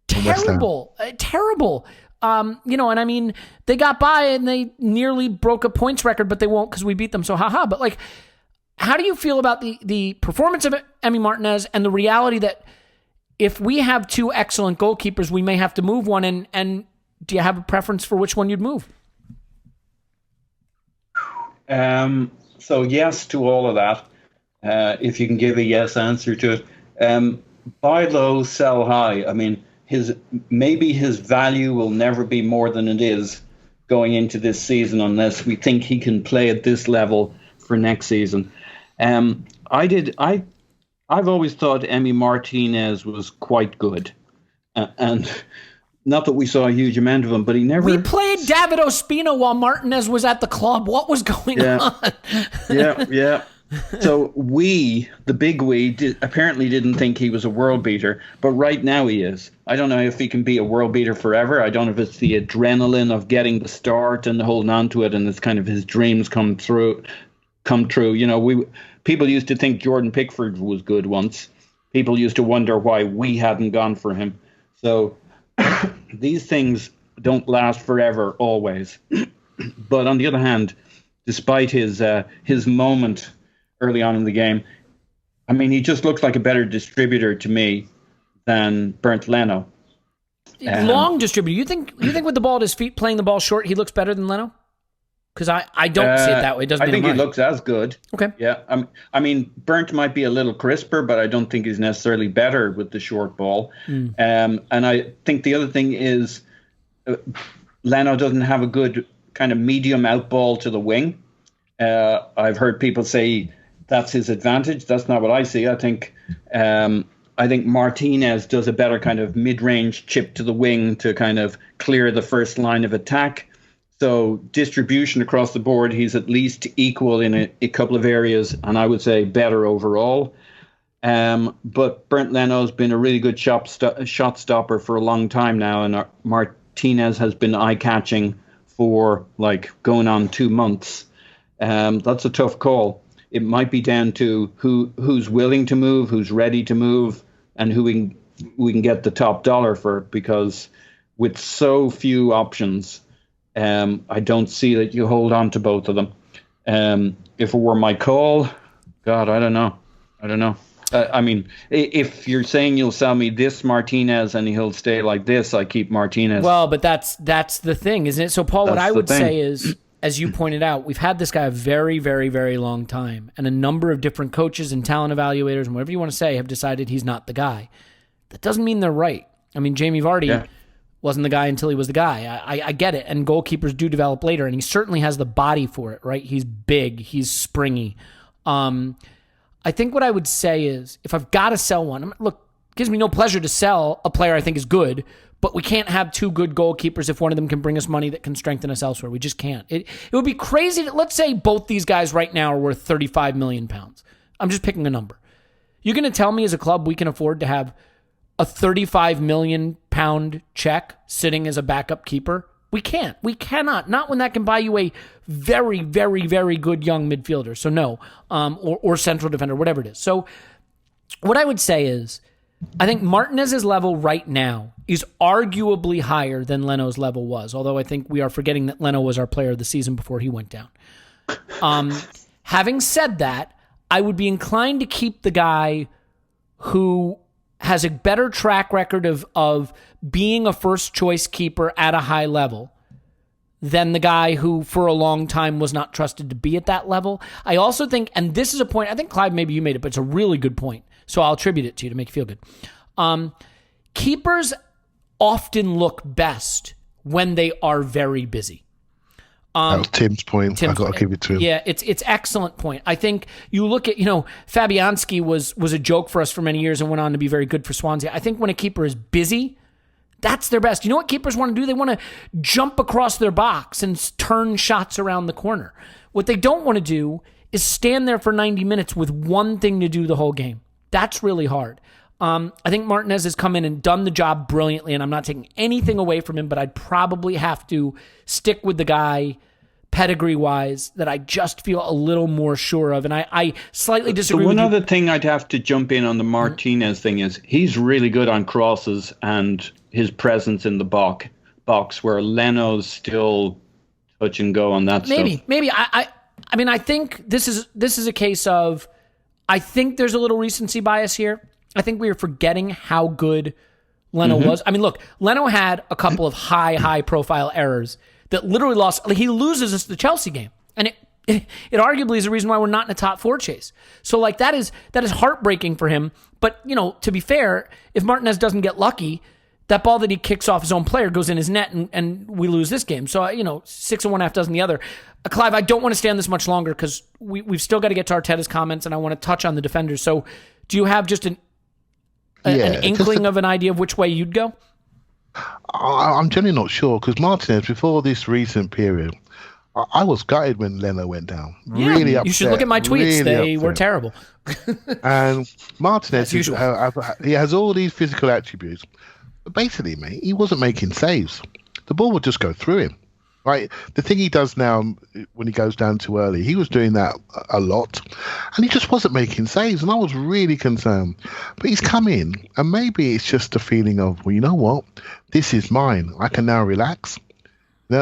terrible. Terrible. And I mean, they got by and they nearly broke a points record, but they won't because we beat them. So haha. But like, how do you feel about the performance of Emi Martinez and the reality that if we have two excellent goalkeepers, we may have to move one? And do you have a preference for which one you'd move? So yes to all of that, if you can give a yes answer to it. Buy low, sell high. I mean, his value will never be more than it is going into this season unless we think he can play at this level for next season. I've always thought Emi Martinez was quite good, and not that we saw a huge amount of him, but he never. We played David Ospina while Martinez was at the club. What was going on? Yeah. So the big we, apparently didn't think he was a world beater, but right now he is. I don't know if he can be a world beater forever. I don't know if it's the adrenaline of getting the start and holding on to it, and it's kind of his dreams come true. People used to think Jordan Pickford was good once. People used to wonder why we hadn't gone for him. So these things don't last forever, always. But on the other hand, despite his moment early on in the game, I mean, he just looks like a better distributor to me than Bernd Leno. Long distributor. You think with the ball at his feet, playing the ball short, he looks better than Leno? Because I don't see it that way. It doesn't. I think he looks as good. Okay. Yeah. I mean, Burnt might be a little crisper, but I don't think he's necessarily better with the short ball. And I think the other thing is Leno doesn't have a good kind of medium out ball to the wing. I've heard people say that's his advantage. That's not what I see. I think Martinez does a better kind of mid-range chip to the wing to kind of clear the first line of attack. So distribution across the board, he's at least equal in a couple of areas, and I would say better overall. But Bernd Leno's been a really good shot stopper for a long time now, and Martinez has been eye-catching for like going on 2 months. That's a tough call. It might be down to who's willing to move, who's ready to move, and who we can get the top dollar for, because with so few options, I don't see that you hold on to both of them. If it were my call, God, I don't know. I mean, if you're saying you'll sell me this Martinez and he'll stay like this, I keep Martinez. Well, but that's the thing, isn't it? So, Paul, what I would say is, as you pointed out, we've had this guy a very, very, very long time, and a number of different coaches and talent evaluators and whatever you want to say have decided he's not the guy. That doesn't mean they're right. I mean, Jamie Vardy wasn't the guy until he was the guy. I get it, and goalkeepers do develop later, and he certainly has the body for it, right? He's big, he's springy. I think what I would say is, if I've got to sell one, look, it gives me no pleasure to sell a player I think is good, but we can't have two good goalkeepers if one of them can bring us money that can strengthen us elsewhere. We just can't. It would be crazy to, let's say both these guys right now are worth £35 million. I'm just picking a number. You're going to tell me as a club we can afford to have a £35 million check sitting as a backup keeper? We can't. We cannot. Not when that can buy you a very, very, very good young midfielder. So no, or central defender, whatever it is. So what I would say is, I think Martinez's level right now is arguably higher than Leno's level was, although I think we are forgetting that Leno was our player of the season before he went down. Having said that, I would be inclined to keep the guy who has a better track record of being a first-choice keeper at a high level than the guy who for a long time was not trusted to be at that level. I also think, and this is a point, I think, Clive, maybe you made it, but it's a really good point, so I'll attribute it to you to make you feel good. Keepers often look best when they are very busy. That was Tim's point. I've got to give it to him. Yeah, it's excellent point. I think you look at, Fabianski was a joke for us for many years and went on to be very good for Swansea. I think when a keeper is busy, that's their best. You know what keepers want to do? They want to jump across their box and turn shots around the corner. What they don't want to do is stand there for 90 minutes with one thing to do the whole game. That's really hard. I think Martinez has come in and done the job brilliantly, and I'm not taking anything away from him, but I'd probably have to stick with the guy pedigree-wise that I just feel a little more sure of, and I slightly disagree with you. So one other thing I'd have to jump in on the Martinez thing is he's really good on crosses and his presence in the box where Leno's still touch and go on that stuff. Maybe. I mean, I think this is a case of, I think there's a little recency bias here. I think we are forgetting how good Leno was. I mean, look, Leno had a couple of high profile errors that literally lost. Like, he loses us the Chelsea game, and it arguably is the reason why we're not in a top 4 chase. So like that is heartbreaking for him. But to be fair, if Martinez doesn't get lucky, that ball that he kicks off his own player goes in his net, and we lose this game. So 6 and 1 half dozen the other. Clive, I don't want to stay on this much longer because we've still got to get to Arteta's comments, and I want to touch on the defenders. So do you have just an inkling of an idea of which way you'd go? I'm generally not sure because Martinez, before this recent period, I was gutted when Leno went down. Yeah, really upset. You should look at my tweets. They were terrible. And Martinez, he has all these physical attributes. But basically, mate, he wasn't making saves. The ball would just go through him. Right, the thing he does now when he goes down too early, he was doing that a lot, and he just wasn't making saves, and I was really concerned. But he's come in, and maybe it's just a feeling of, well, you know what, this is mine. I can now relax.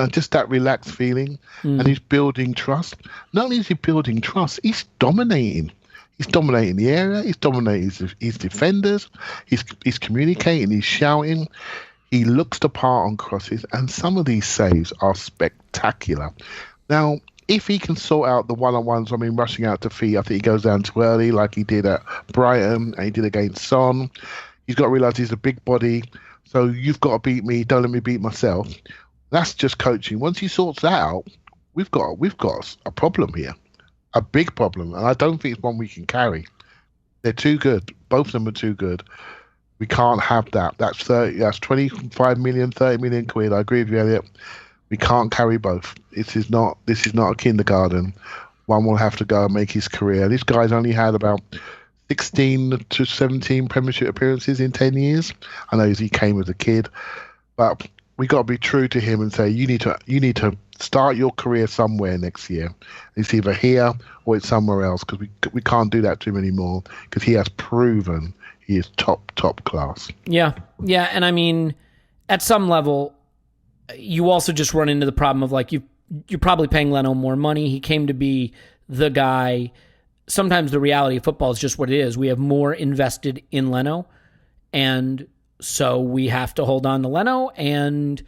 Just that relaxed feeling, and he's building trust. Not only is he building trust, he's dominating. He's dominating the area. He's dominating his defenders. He's communicating. He's shouting. He looks the part on crosses, and some of these saves are spectacular. Now, if he can sort out the one-on-ones, rushing out to feet, I think he goes down too early, like he did at Brighton and he did against Son. He's got to realise he's a big body, so you've got to beat me, don't let me beat myself. That's just coaching. Once he sorts that out, we've got a problem here, a big problem, and I don't think it's one we can carry. They're too good. Both of them are too good. We can't have that. That's 25 million, 30 million quid. I agree with you, Elliot. We can't carry both. This is not a kindergarten. One will have to go and make his career. This guy's only had about 16 to 17 Premiership appearances in 10 years. I know he came as a kid, but we got to be true to him and say you need to start your career somewhere next year. It's either here or it's somewhere else because we can't do that to him anymore because he has proven he is top class. Yeah, and I mean, at some level, you also just run into the problem of like you're probably paying Leno more money. He came to be the guy. Sometimes the reality of football is just what it is. We have more invested in Leno, and so we have to hold on to Leno, and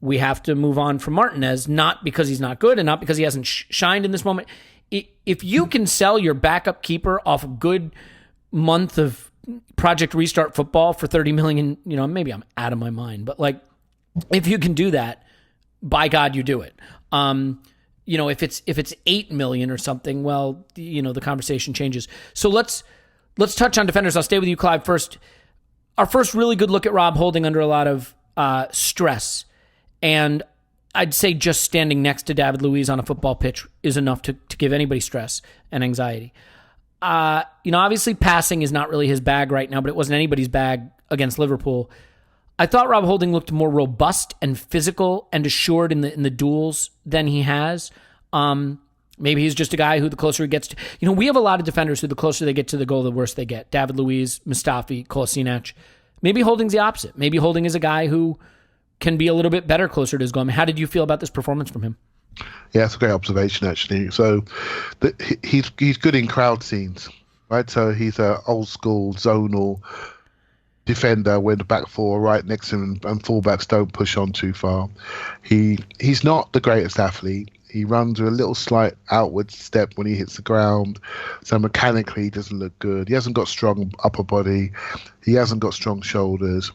we have to move on from Martinez, not because he's not good and not because he hasn't shined in this moment. If you can sell your backup keeper off a good month of Project Restart Football for 30 million, maybe I'm out of my mind, but like, if you can do that, by God, you do it. If it's 8 million or something, well, the conversation changes. So let's touch on defenders. I'll stay with you, Clive, first. Our first really good look at Rob Holding under a lot of stress, and I'd say just standing next to David Luiz on a football pitch is enough to give anybody stress and anxiety. Obviously passing is not really his bag right now, but it wasn't anybody's bag against Liverpool. I thought Rob Holding looked more robust and physical and assured in the duels than he has. Maybe he's just a guy who the closer he gets to... we have a lot of defenders who the closer they get to the goal, the worse they get. David Luiz, Mustafi, Kolasinac. Maybe Holding's the opposite. Maybe Holding is a guy who can be a little bit better closer to his goal. How did you feel about this performance from him? Yeah, that's a great observation, actually. So he's good in crowd scenes, right? So he's a old school zonal defender when the back four are right next to him and fullbacks don't push on too far. He's not the greatest athlete. He runs with a little slight outward step when he hits the ground. So mechanically, he doesn't look good. He hasn't got strong upper body. He hasn't got strong shoulders.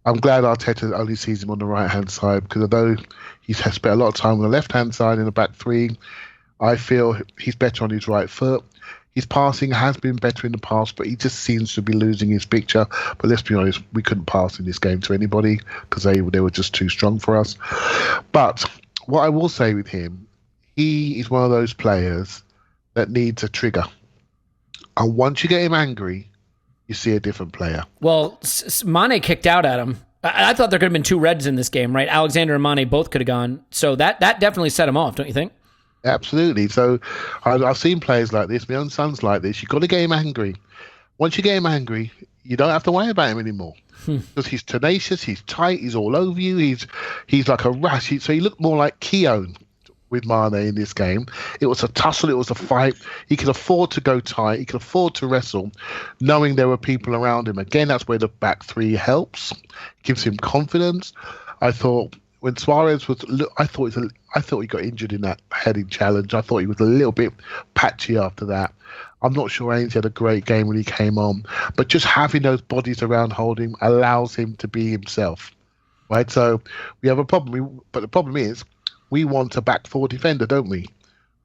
I'm glad Arteta only sees him on the right-hand side, because although he's spent a lot of time on the left-hand side in the back three, I feel he's better on his right foot. His passing has been better in the past, but he just seems to be losing his picture. But let's be honest, we couldn't pass in this game to anybody because they were just too strong for us. But what I will say with him, he is one of those players that needs a trigger. And once you get him angry, you see a different player. Well, Mane kicked out at him. I thought there could have been two reds in this game, right? Alexander and Mane both could have gone. So that definitely set him off, don't you think? Absolutely. So I've seen players like this. My own son's like this. You've got to get him angry. Once you get him angry, you don't have to worry about him anymore. Because he's tenacious, he's tight, he's all over you. He's like a rush. So he looked more like Keown with Mane in this game. It was a tussle, it was a fight. He could afford to go tight, he could afford to wrestle, knowing there were people around him. Again, that's where the back three helps, gives him confidence. I thought when Suarez was, I thought he got injured in that heading challenge. I thought he was a little bit patchy after that. I'm not sure Ainsley had a great game when he came on, but just having those bodies around holding him allows him to be himself, right? So we have a problem, but the problem is, we want a back four defender, don't we?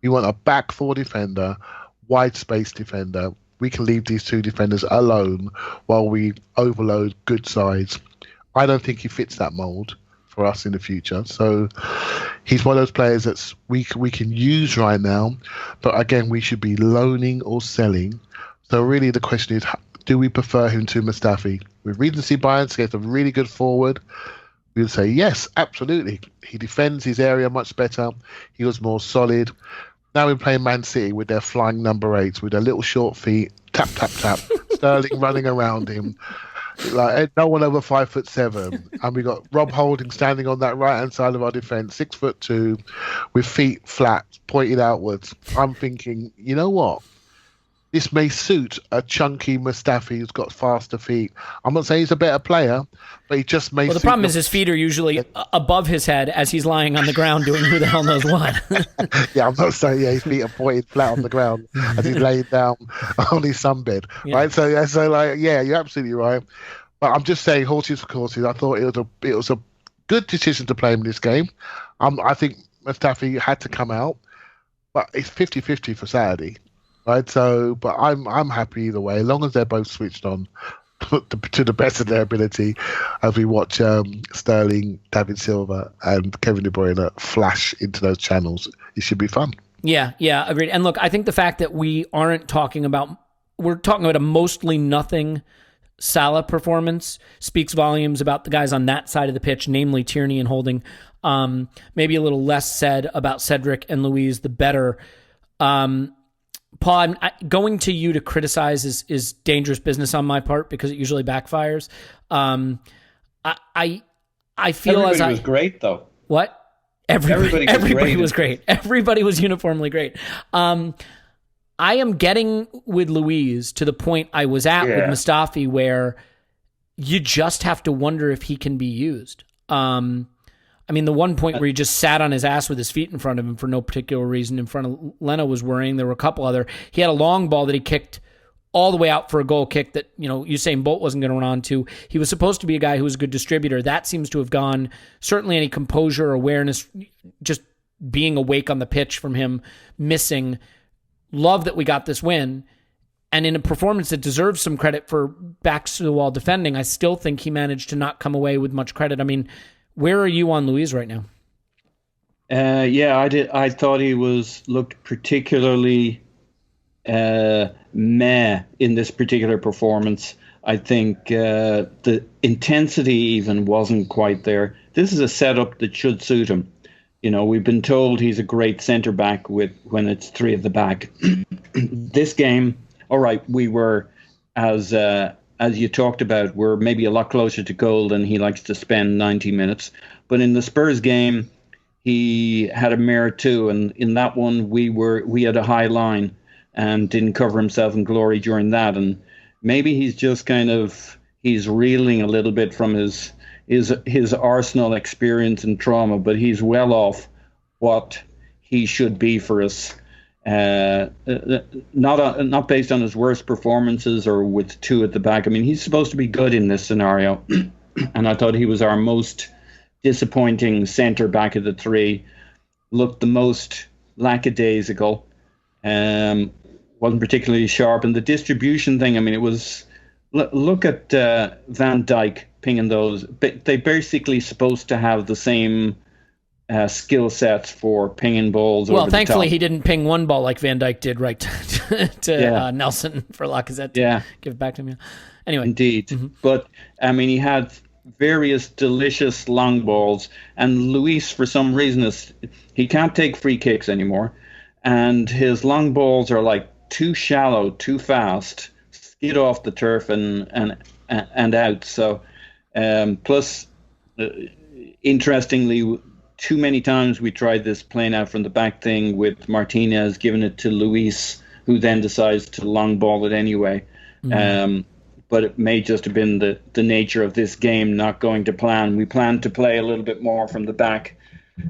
We want a back four defender, wide space defender. We can leave these two defenders alone while we overload good sides. I don't think he fits that mould for us in the future. So he's one of those players that we can use right now. But again, we should be loaning or selling. So really the question is, do we prefer him to Mustafi? With Regency Bayern gets a really good forward. We would say, yes, absolutely. He defends his area much better. He was more solid. Now we're playing Man City with their flying number 8s, with their little short feet, tap, tap, tap, Sterling running around him. Like no one over 5'7", and we got Rob Holding standing on that right-hand side of our defence, 6'2", with feet flat, pointed outwards. I'm thinking, you know what? This may suit a chunky Mustafi who's got faster feet. I'm not saying he's a better player, but he just may. Well, the problem is his feet are usually above his head as he's lying on the ground doing who the hell knows what. Yeah, I'm not saying his feet are pointed flat on the ground as he's laying down on his sunbed, right? So you're absolutely right. But I'm just saying, horses for courses. I thought it was a good decision to play him in this game. I think Mustafi had to come out, but it's 50-50 for Saturday. Right, so, but I'm happy either way, as long as they're both switched on to the best of their ability, as we watch Sterling, David Silva, and Kevin De Bruyne flash into those channels. It should be fun. Yeah, agreed. And look, I think the fact that we're talking about a mostly nothing Salah performance speaks volumes about the guys on that side of the pitch, namely Tierney and Holding. Maybe a little less said about Cedric and Luiz, the better. Paul, going to you to criticize is dangerous business on my part because it usually backfires. I feel everybody was great though. What? Everybody was great. Everybody was uniformly great. I am getting with Luiz to the point I was at with Mustafi, where you just have to wonder if he can be used. I mean, the one point where he just sat on his ass with his feet in front of him for no particular reason in front of Leno was worrying. There were a couple other. He had a long ball that he kicked all the way out for a goal kick that, Usain Bolt wasn't going to run onto. He was supposed to be a guy who was a good distributor. That seems to have gone. Certainly any composure, awareness, just being awake on the pitch from him missing. Love that we got this win. And in a performance that deserves some credit for backs to the wall defending, I still think he managed to not come away with much credit. I mean, where are you on Luiz right now? I did. I thought he looked particularly meh in this particular performance. I think the intensity even wasn't quite there. This is a setup that should suit him. We've been told he's a great centre back when it's three at the back. This game, all right, we were as you talked about, we're maybe a lot closer to goal than he likes to spend 90 minutes. But in the Spurs game, he had a mirror too, and in that one we had a high line and didn't cover himself in glory during that. And maybe he's just he's reeling a little bit from his Arsenal experience and trauma, but he's well off what he should be for us. Not based on his worst performances or with two at the back. I mean, he's supposed to be good in this scenario, and I thought he was our most disappointing centre back of the three. Looked the most lackadaisical. Wasn't particularly sharp, and the distribution thing. I mean, it was. Look at Van Dijk pinging those. They basically supposed to have the same skill sets for pinging balls. Well, over thankfully the top. he didn't ping one ball like Van Dijk did right to Nelson for Lacazette to give it back to him. Anyway. Indeed. Mm-hmm. But, I mean, he had various delicious long balls, and Luis, for some reason, he can't take free kicks anymore, and his long balls are like too shallow, too fast, skid off the turf and out. So, plus, interestingly, too many times we tried this playing out from the back thing with Martinez giving it to Luis, who then decides to long ball it anyway. Mm-hmm. But it may just have been the nature of this game not going to plan. We planned to play a little bit more from the back,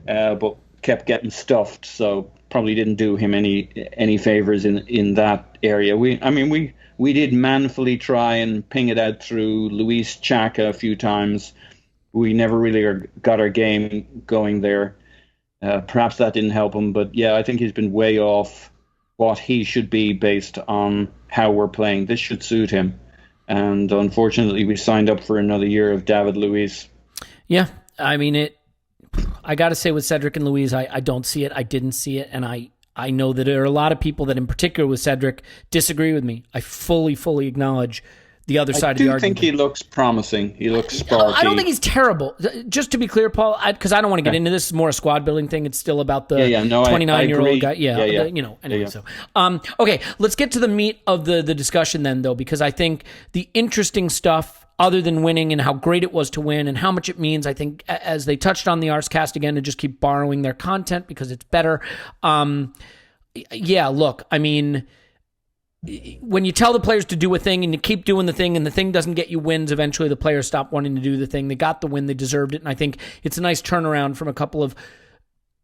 but kept getting stuffed. So probably didn't do him any favors in that area. We did manfully try and ping it out through Luis Xhaka a few times. We never really got our game going there. Perhaps that didn't help him, but yeah, I think he's been way off what he should be based on how we're playing. This should suit him. And unfortunately, we signed up for another year of David Luiz. Yeah, I mean, I got to say with Cedric and Luiz, I don't see it. I didn't see it. And I know that there are a lot of people that, in particular with Cedric, disagree with me. I fully acknowledge the other side of the argument. I do think he looks promising. He looks sparky. I don't think he's terrible. Just to be clear, Paul, because I don't want to get into this. It's more a squad building thing. It's still about the 29-year-old guy. Anyway. So, okay, let's get to the meat of the discussion then, though, because I think the interesting stuff, other than winning and how great it was to win and how much it means, I think, as they touched on the Arscast again, to just keep borrowing their content because it's better. Look, I mean, when you tell the players to do a thing and you keep doing the thing and the thing doesn't get you wins, eventually the players stop wanting to do the thing. They got the win. They deserved it. And I think it's a nice turnaround from a couple of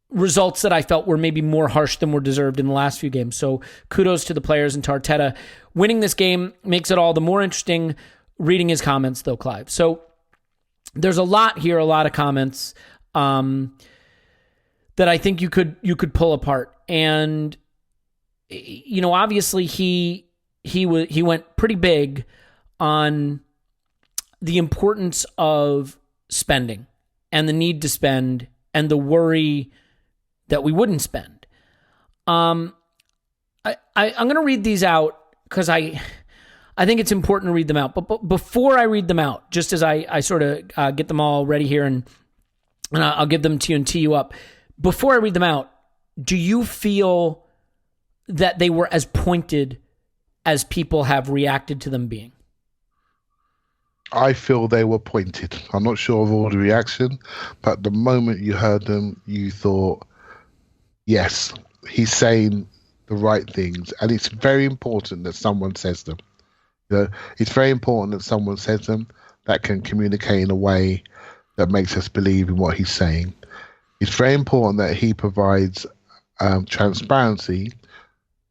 results that I felt were maybe more harsh than were deserved in the last few games. So kudos to the players and to Arteta. Winning this game makes it all the more interesting reading his comments, though, Clive. So there's a lot here, a lot of comments that I think you could pull apart. And obviously he went pretty big on the importance of spending and the need to spend and the worry that we wouldn't spend. I'm going to read these out because I think it's important to read them out. But before I read them out, just as I sort of get them all ready here and I'll give them to you and tee you up. Before I read them out, do you feel that they were as pointed as people have reacted to them being? I feel they were pointed. I'm not sure of all the reaction, but the moment you heard them, you thought, yes, he's saying the right things. And it's very important that someone says them. It's very important that someone says them that can communicate in a way that makes us believe in what he's saying. It's very important that he provides transparency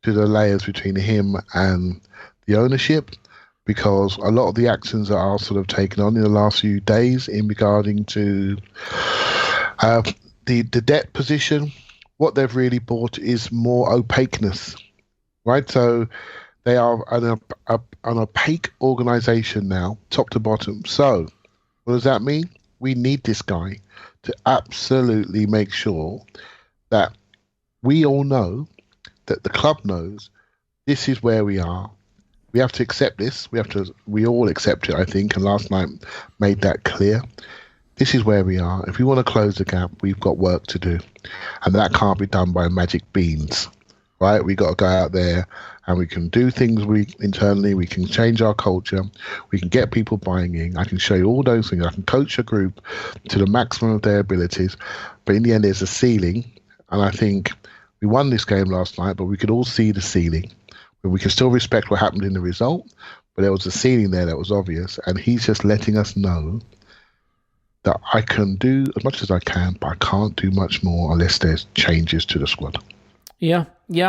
to the layers between him and the ownership, because a lot of the actions that Arsenal have taken on in the last few days in regarding to the debt position, what they've really brought is more opaqueness, right? So they are an opaque organisation now, top to bottom. So what does that mean? We need this guy to absolutely make sure that we all know, that the club knows, this is where we are. We have to accept this. We all accept it, I think, and last night made that clear. This is where we are. If we want to close the gap, we've got work to do. And that can't be done by magic beans, right? We got to go out there and we can do things internally. We can change our culture. We can get people buying in. I can show you all those things. I can coach a group to the maximum of their abilities. But in the end, there's a ceiling. And I think we won this game last night, but we could all see the ceiling. But we can still respect what happened in the result, but there was a ceiling there that was obvious, and he's just letting us know that I can do as much as I can, but I can't do much more unless there's changes to the squad. Yeah.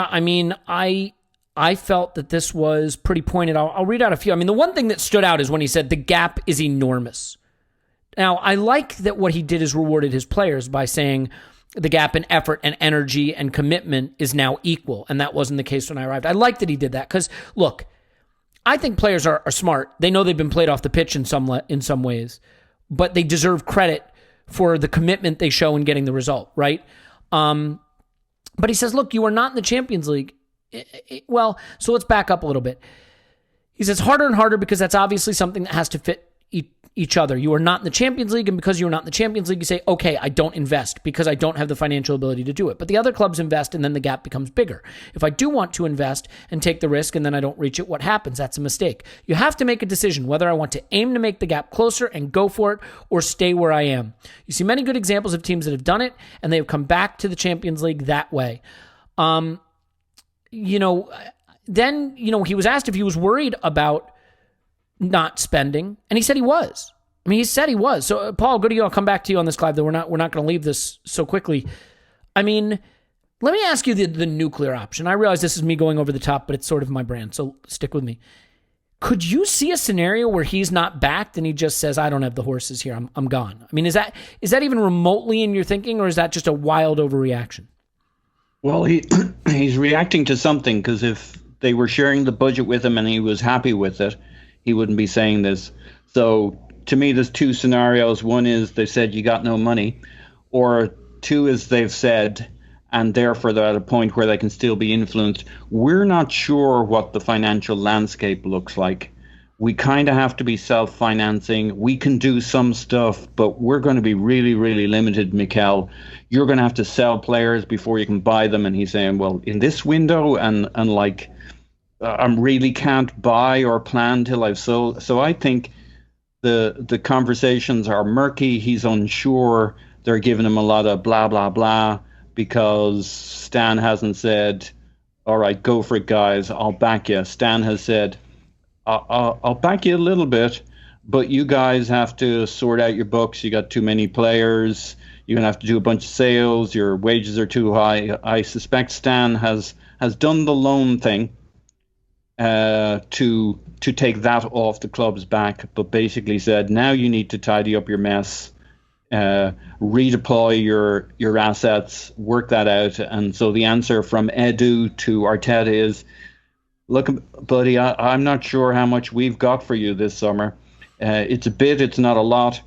I mean, I felt that this was pretty pointed. I'll read out a few. I mean, the one thing that stood out is when he said the gap is enormous. Now, I like that what he did is rewarded his players by saying the gap in effort and energy and commitment is now equal, and that wasn't the case when I arrived. I like that he did that because, look, I think players are smart. They know they've been played off the pitch in some ways, but they deserve credit for the commitment they show in getting the result, right? But he says, look, you are not in the Champions League. Well, so let's back up a little bit. He says harder and harder because that's obviously something that has to fit each other. You are not in the Champions League, and because you're not in the Champions League, you say, okay, I don't invest because I don't have the financial ability to do it. But the other clubs invest, and then the gap becomes bigger. If I do want to invest and take the risk and then I don't reach it, what happens? That's a mistake. You have to make a decision whether I want to aim to make the gap closer and go for it or stay where I am. You see many good examples of teams that have done it, and they have come back to the Champions League that way. Then, he was asked if he was worried about not spending, and he said he was. I mean, he said he was. So, Paul, good to you. I'll come back to you on this, Clive, though we're not going to leave this so quickly. I mean, let me ask you the nuclear option. I realize this is me going over the top, but it's sort of my brand, so stick with me. Could you see a scenario where he's not backed and he just says, I don't have the horses here, I'm gone? I mean, is that even remotely in your thinking, or is that just a wild overreaction? Well, he's reacting to something, because if they were sharing the budget with him and he was happy with it, he wouldn't be saying this. So to me, there's two scenarios. One is they said you got no money, or two is they've said, and therefore they're at a point where they can still be influenced. We're not sure what the financial landscape looks like. We kind of have to be self-financing. We can do some stuff, but we're going to be really, really limited, Mikel. You're going to have to sell players before you can buy them. And he's saying, well, in this window, and I really can't buy or plan till I've sold. So I think the conversations are murky. He's unsure. They're giving him a lot of blah, blah, blah, because Stan hasn't said, all right, go for it, guys. I'll back you. Stan has said, I'll back you a little bit, but you guys have to sort out your books. You got too many players. You're going to have to do a bunch of sales. Your wages are too high. I suspect Stan has done the loan thing to take that off the club's back, but basically said, now you need to tidy up your mess, redeploy your assets, work that out. And so the answer from Edu to Arteta is, look, buddy, I'm not sure how much we've got for you this summer. It's a bit, it's not a lot.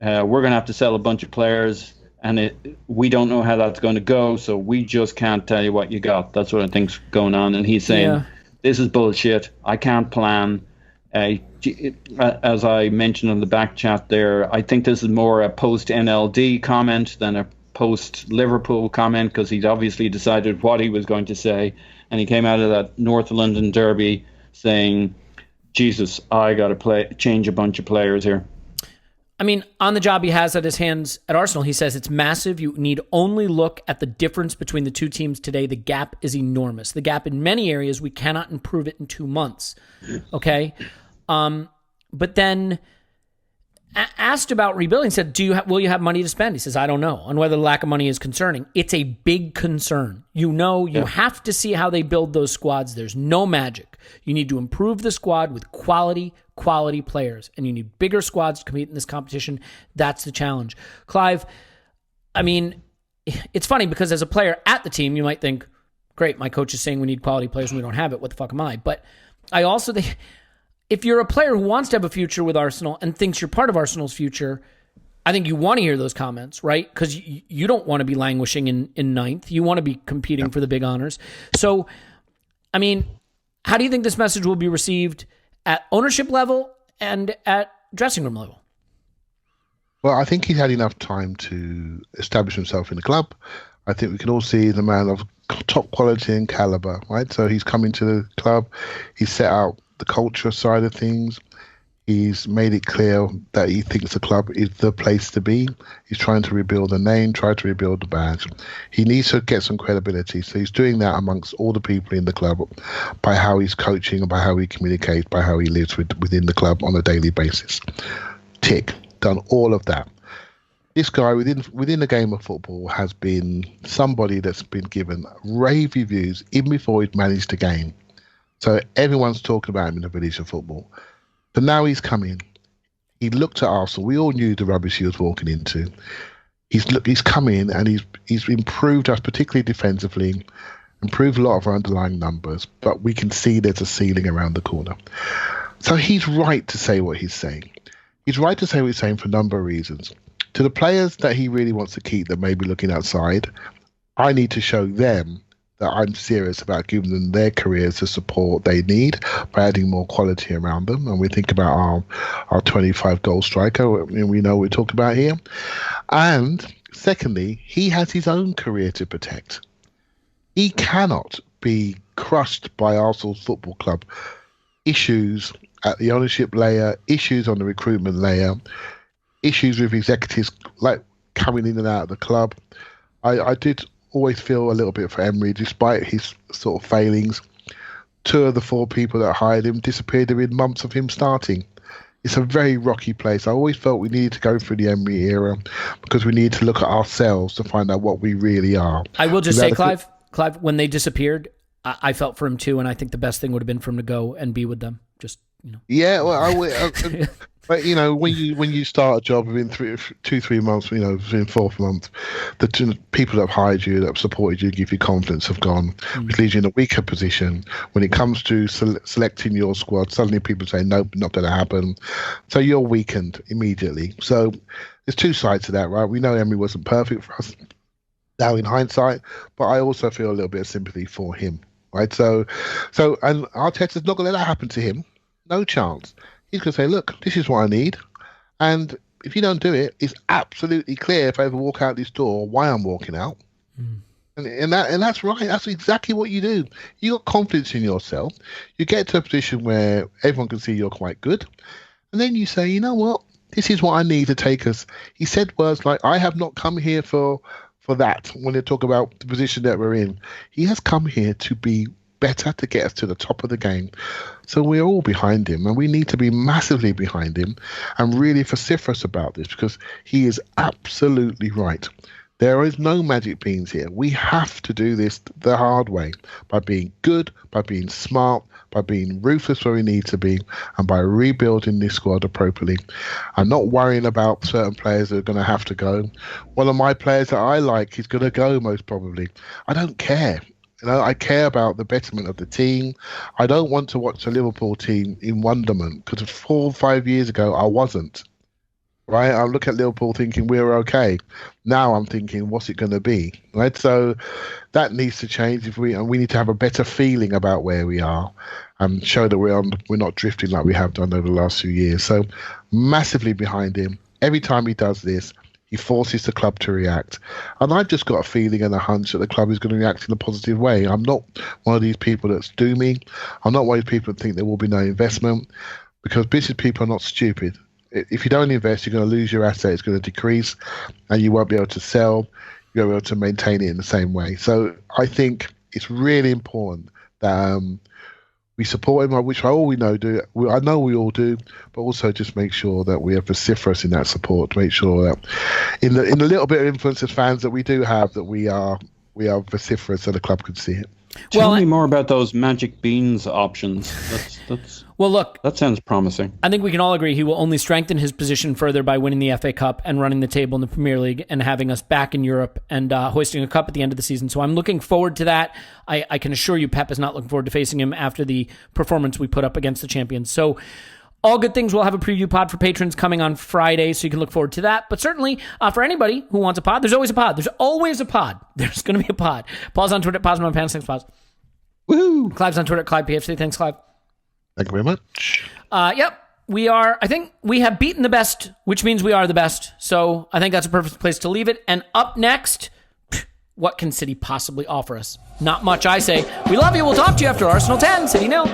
We're going to have to sell a bunch of players, and we don't know how that's going to go, so we just can't tell you what you got. That's what I think's going on. And he's saying, this is bullshit. I can't plan. As I mentioned in the back chat there, I think this is more a post-NLD comment than a post-Liverpool comment, because he'd obviously decided what he was going to say. And he came out of that North London derby saying, Jesus, I got to change a bunch of players here. I mean, on the job he has at his hands at Arsenal, he says it's massive. You need only look at the difference between the two teams today. The gap is enormous. The gap in many areas, we cannot improve it in 2 months. Okay? But then asked about rebuilding, said, will you have money to spend? He says, I don't know. On whether the lack of money is concerning. It's a big concern. You have to see how they build those squads. There's no magic. You need to improve the squad with quality players, and you need bigger squads to compete in this competition. That's the challenge. Clive, I mean, it's funny because as a player at the team, you might think, great, my coach is saying we need quality players and we don't have it. What the fuck am I? But I also think if you're a player who wants to have a future with Arsenal and thinks you're part of Arsenal's future, I think you want to hear those comments, right? Because you don't want to be languishing in ninth. You want to be competing for the big honors. So, I mean, how do you think this message will be received at ownership level and at dressing room level? Well, I think he's had enough time to establish himself in the club. I think we can all see the man of top quality and caliber, right? So he's come into the club. He's set out the culture side of things. He's made it clear that he thinks the club is the place to be. He's trying to rebuild the name, try to rebuild the badge. He needs to get some credibility. So he's doing that amongst all the people in the club by how he's coaching, by how he communicates, by how he lives within the club on a daily basis. Tick. Done all of that. This guy within the game of football has been somebody that's been given rave reviews even before he'd managed the game. So everyone's talking about him in the village of football. But now he's come in. He looked at Arsenal. We all knew the rubbish he was walking into. He's come in and he's improved us, particularly defensively, improved a lot of our underlying numbers, but we can see there's a ceiling around the corner. So he's right to say what he's saying. He's right to say what he's saying for a number of reasons. To the players that he really wants to keep that may be looking outside, I need to show them that I'm serious about giving them their careers the support they need by adding more quality around them. And we think about our 25-goal striker, we know what we're talking about here. And secondly, he has his own career to protect. He cannot be crushed by Arsenal's football club. Issues at the ownership layer, issues on the recruitment layer, issues with executives like coming in and out of the club. I did always feel a little bit for Emery, despite his sort of failings. 2 of the 4 people that hired him disappeared within months of him starting. It's a very rocky place. I always felt we needed to go through the Emery era because we need to look at ourselves to find out what we really are. I will just say, Clive, when they disappeared, I felt for him too, and I think the best thing would have been for him to go and be with them. Just, Yeah, well, but when you start a job within 2-3 months, within 4th month, the people that have hired you, that have supported you, give you confidence, have gone, which leaves you in a weaker position. When it comes to selecting your squad, suddenly people say, nope, not going to happen. So you're weakened immediately. So there's 2 sides to that, right? We know Emery wasn't perfect for us now in hindsight, but I also feel a little bit of sympathy for him, right? So and Arteta's not going to let that happen to him. No chance. He's going to say, look, this is what I need. And if you don't do it, it's absolutely clear if I ever walk out this door why I'm walking out. And that's right. That's exactly what you do. You got confidence in yourself. You get to a position where everyone can see you're quite good. And then you say, you know what? This is what I need to take us. He said words like, I have not come here for that. When they talk about the position that we're in, he has come here to be better, to get us to the top of the game. So we're all behind him, and we need to be massively behind him and really vociferous about this, because he is absolutely right. There is no magic beans here. We have to do this the hard way, by being good, by being smart, by being ruthless where we need to be, and by rebuilding this squad appropriately. I'm not worrying about certain players that are going to have to go. One of my players that I like is going to go, most probably. I don't care. I care about the betterment of the team. I don't want to watch the Liverpool team in wonderment, because 4 or 5 years ago, I wasn't. Right? I look at Liverpool thinking we're okay. Now I'm thinking, what's it going to be? Right? So that needs to change. We need to have a better feeling about where we are and show that we're not drifting like we have done over the last few years. So massively behind him. Every time he does this, he forces the club to react. And I've just got a feeling and a hunch that the club is going to react in a positive way. I'm not one of these people that's doomy. I'm not one of these people that think there will be no investment, because business people are not stupid. If you don't invest, you're going to lose your asset. It's going to decrease, and you won't be able to sell. You won't be able to maintain it in the same way. So I think it's really important that we support him, which I all we know do. I know we all do, but also just make sure that we are vociferous in that support. To make sure that in the little bit of influence as fans that we do have, that we are vociferous so the club can see it. Tell me more about those magic beans options. Well, look, that sounds promising. I think we can all agree he will only strengthen his position further by winning the FA Cup and running the table in the Premier League and having us back in Europe and hoisting a cup at the end of the season. So I'm looking forward to that. I can assure you Pep is not looking forward to facing him after the performance we put up against the champions. So all good things. We'll have a preview pod for patrons coming on Friday, so you can look forward to that. But certainly, for anybody who wants a pod, there's always a pod. There's always a pod. There's going to be a pod. Paul's on Twitter, Paul's on Pants. Thanks, Paul. Woohoo! Clive's on Twitter, Clive PFC. Thanks, Clive. Thank you very much. Yep. We are, I think we have beaten the best, which means we are the best. So I think that's a perfect place to leave it. And up next, what can City possibly offer us? Not much, I say. We love you. We'll talk to you after Arsenal 10, City 0.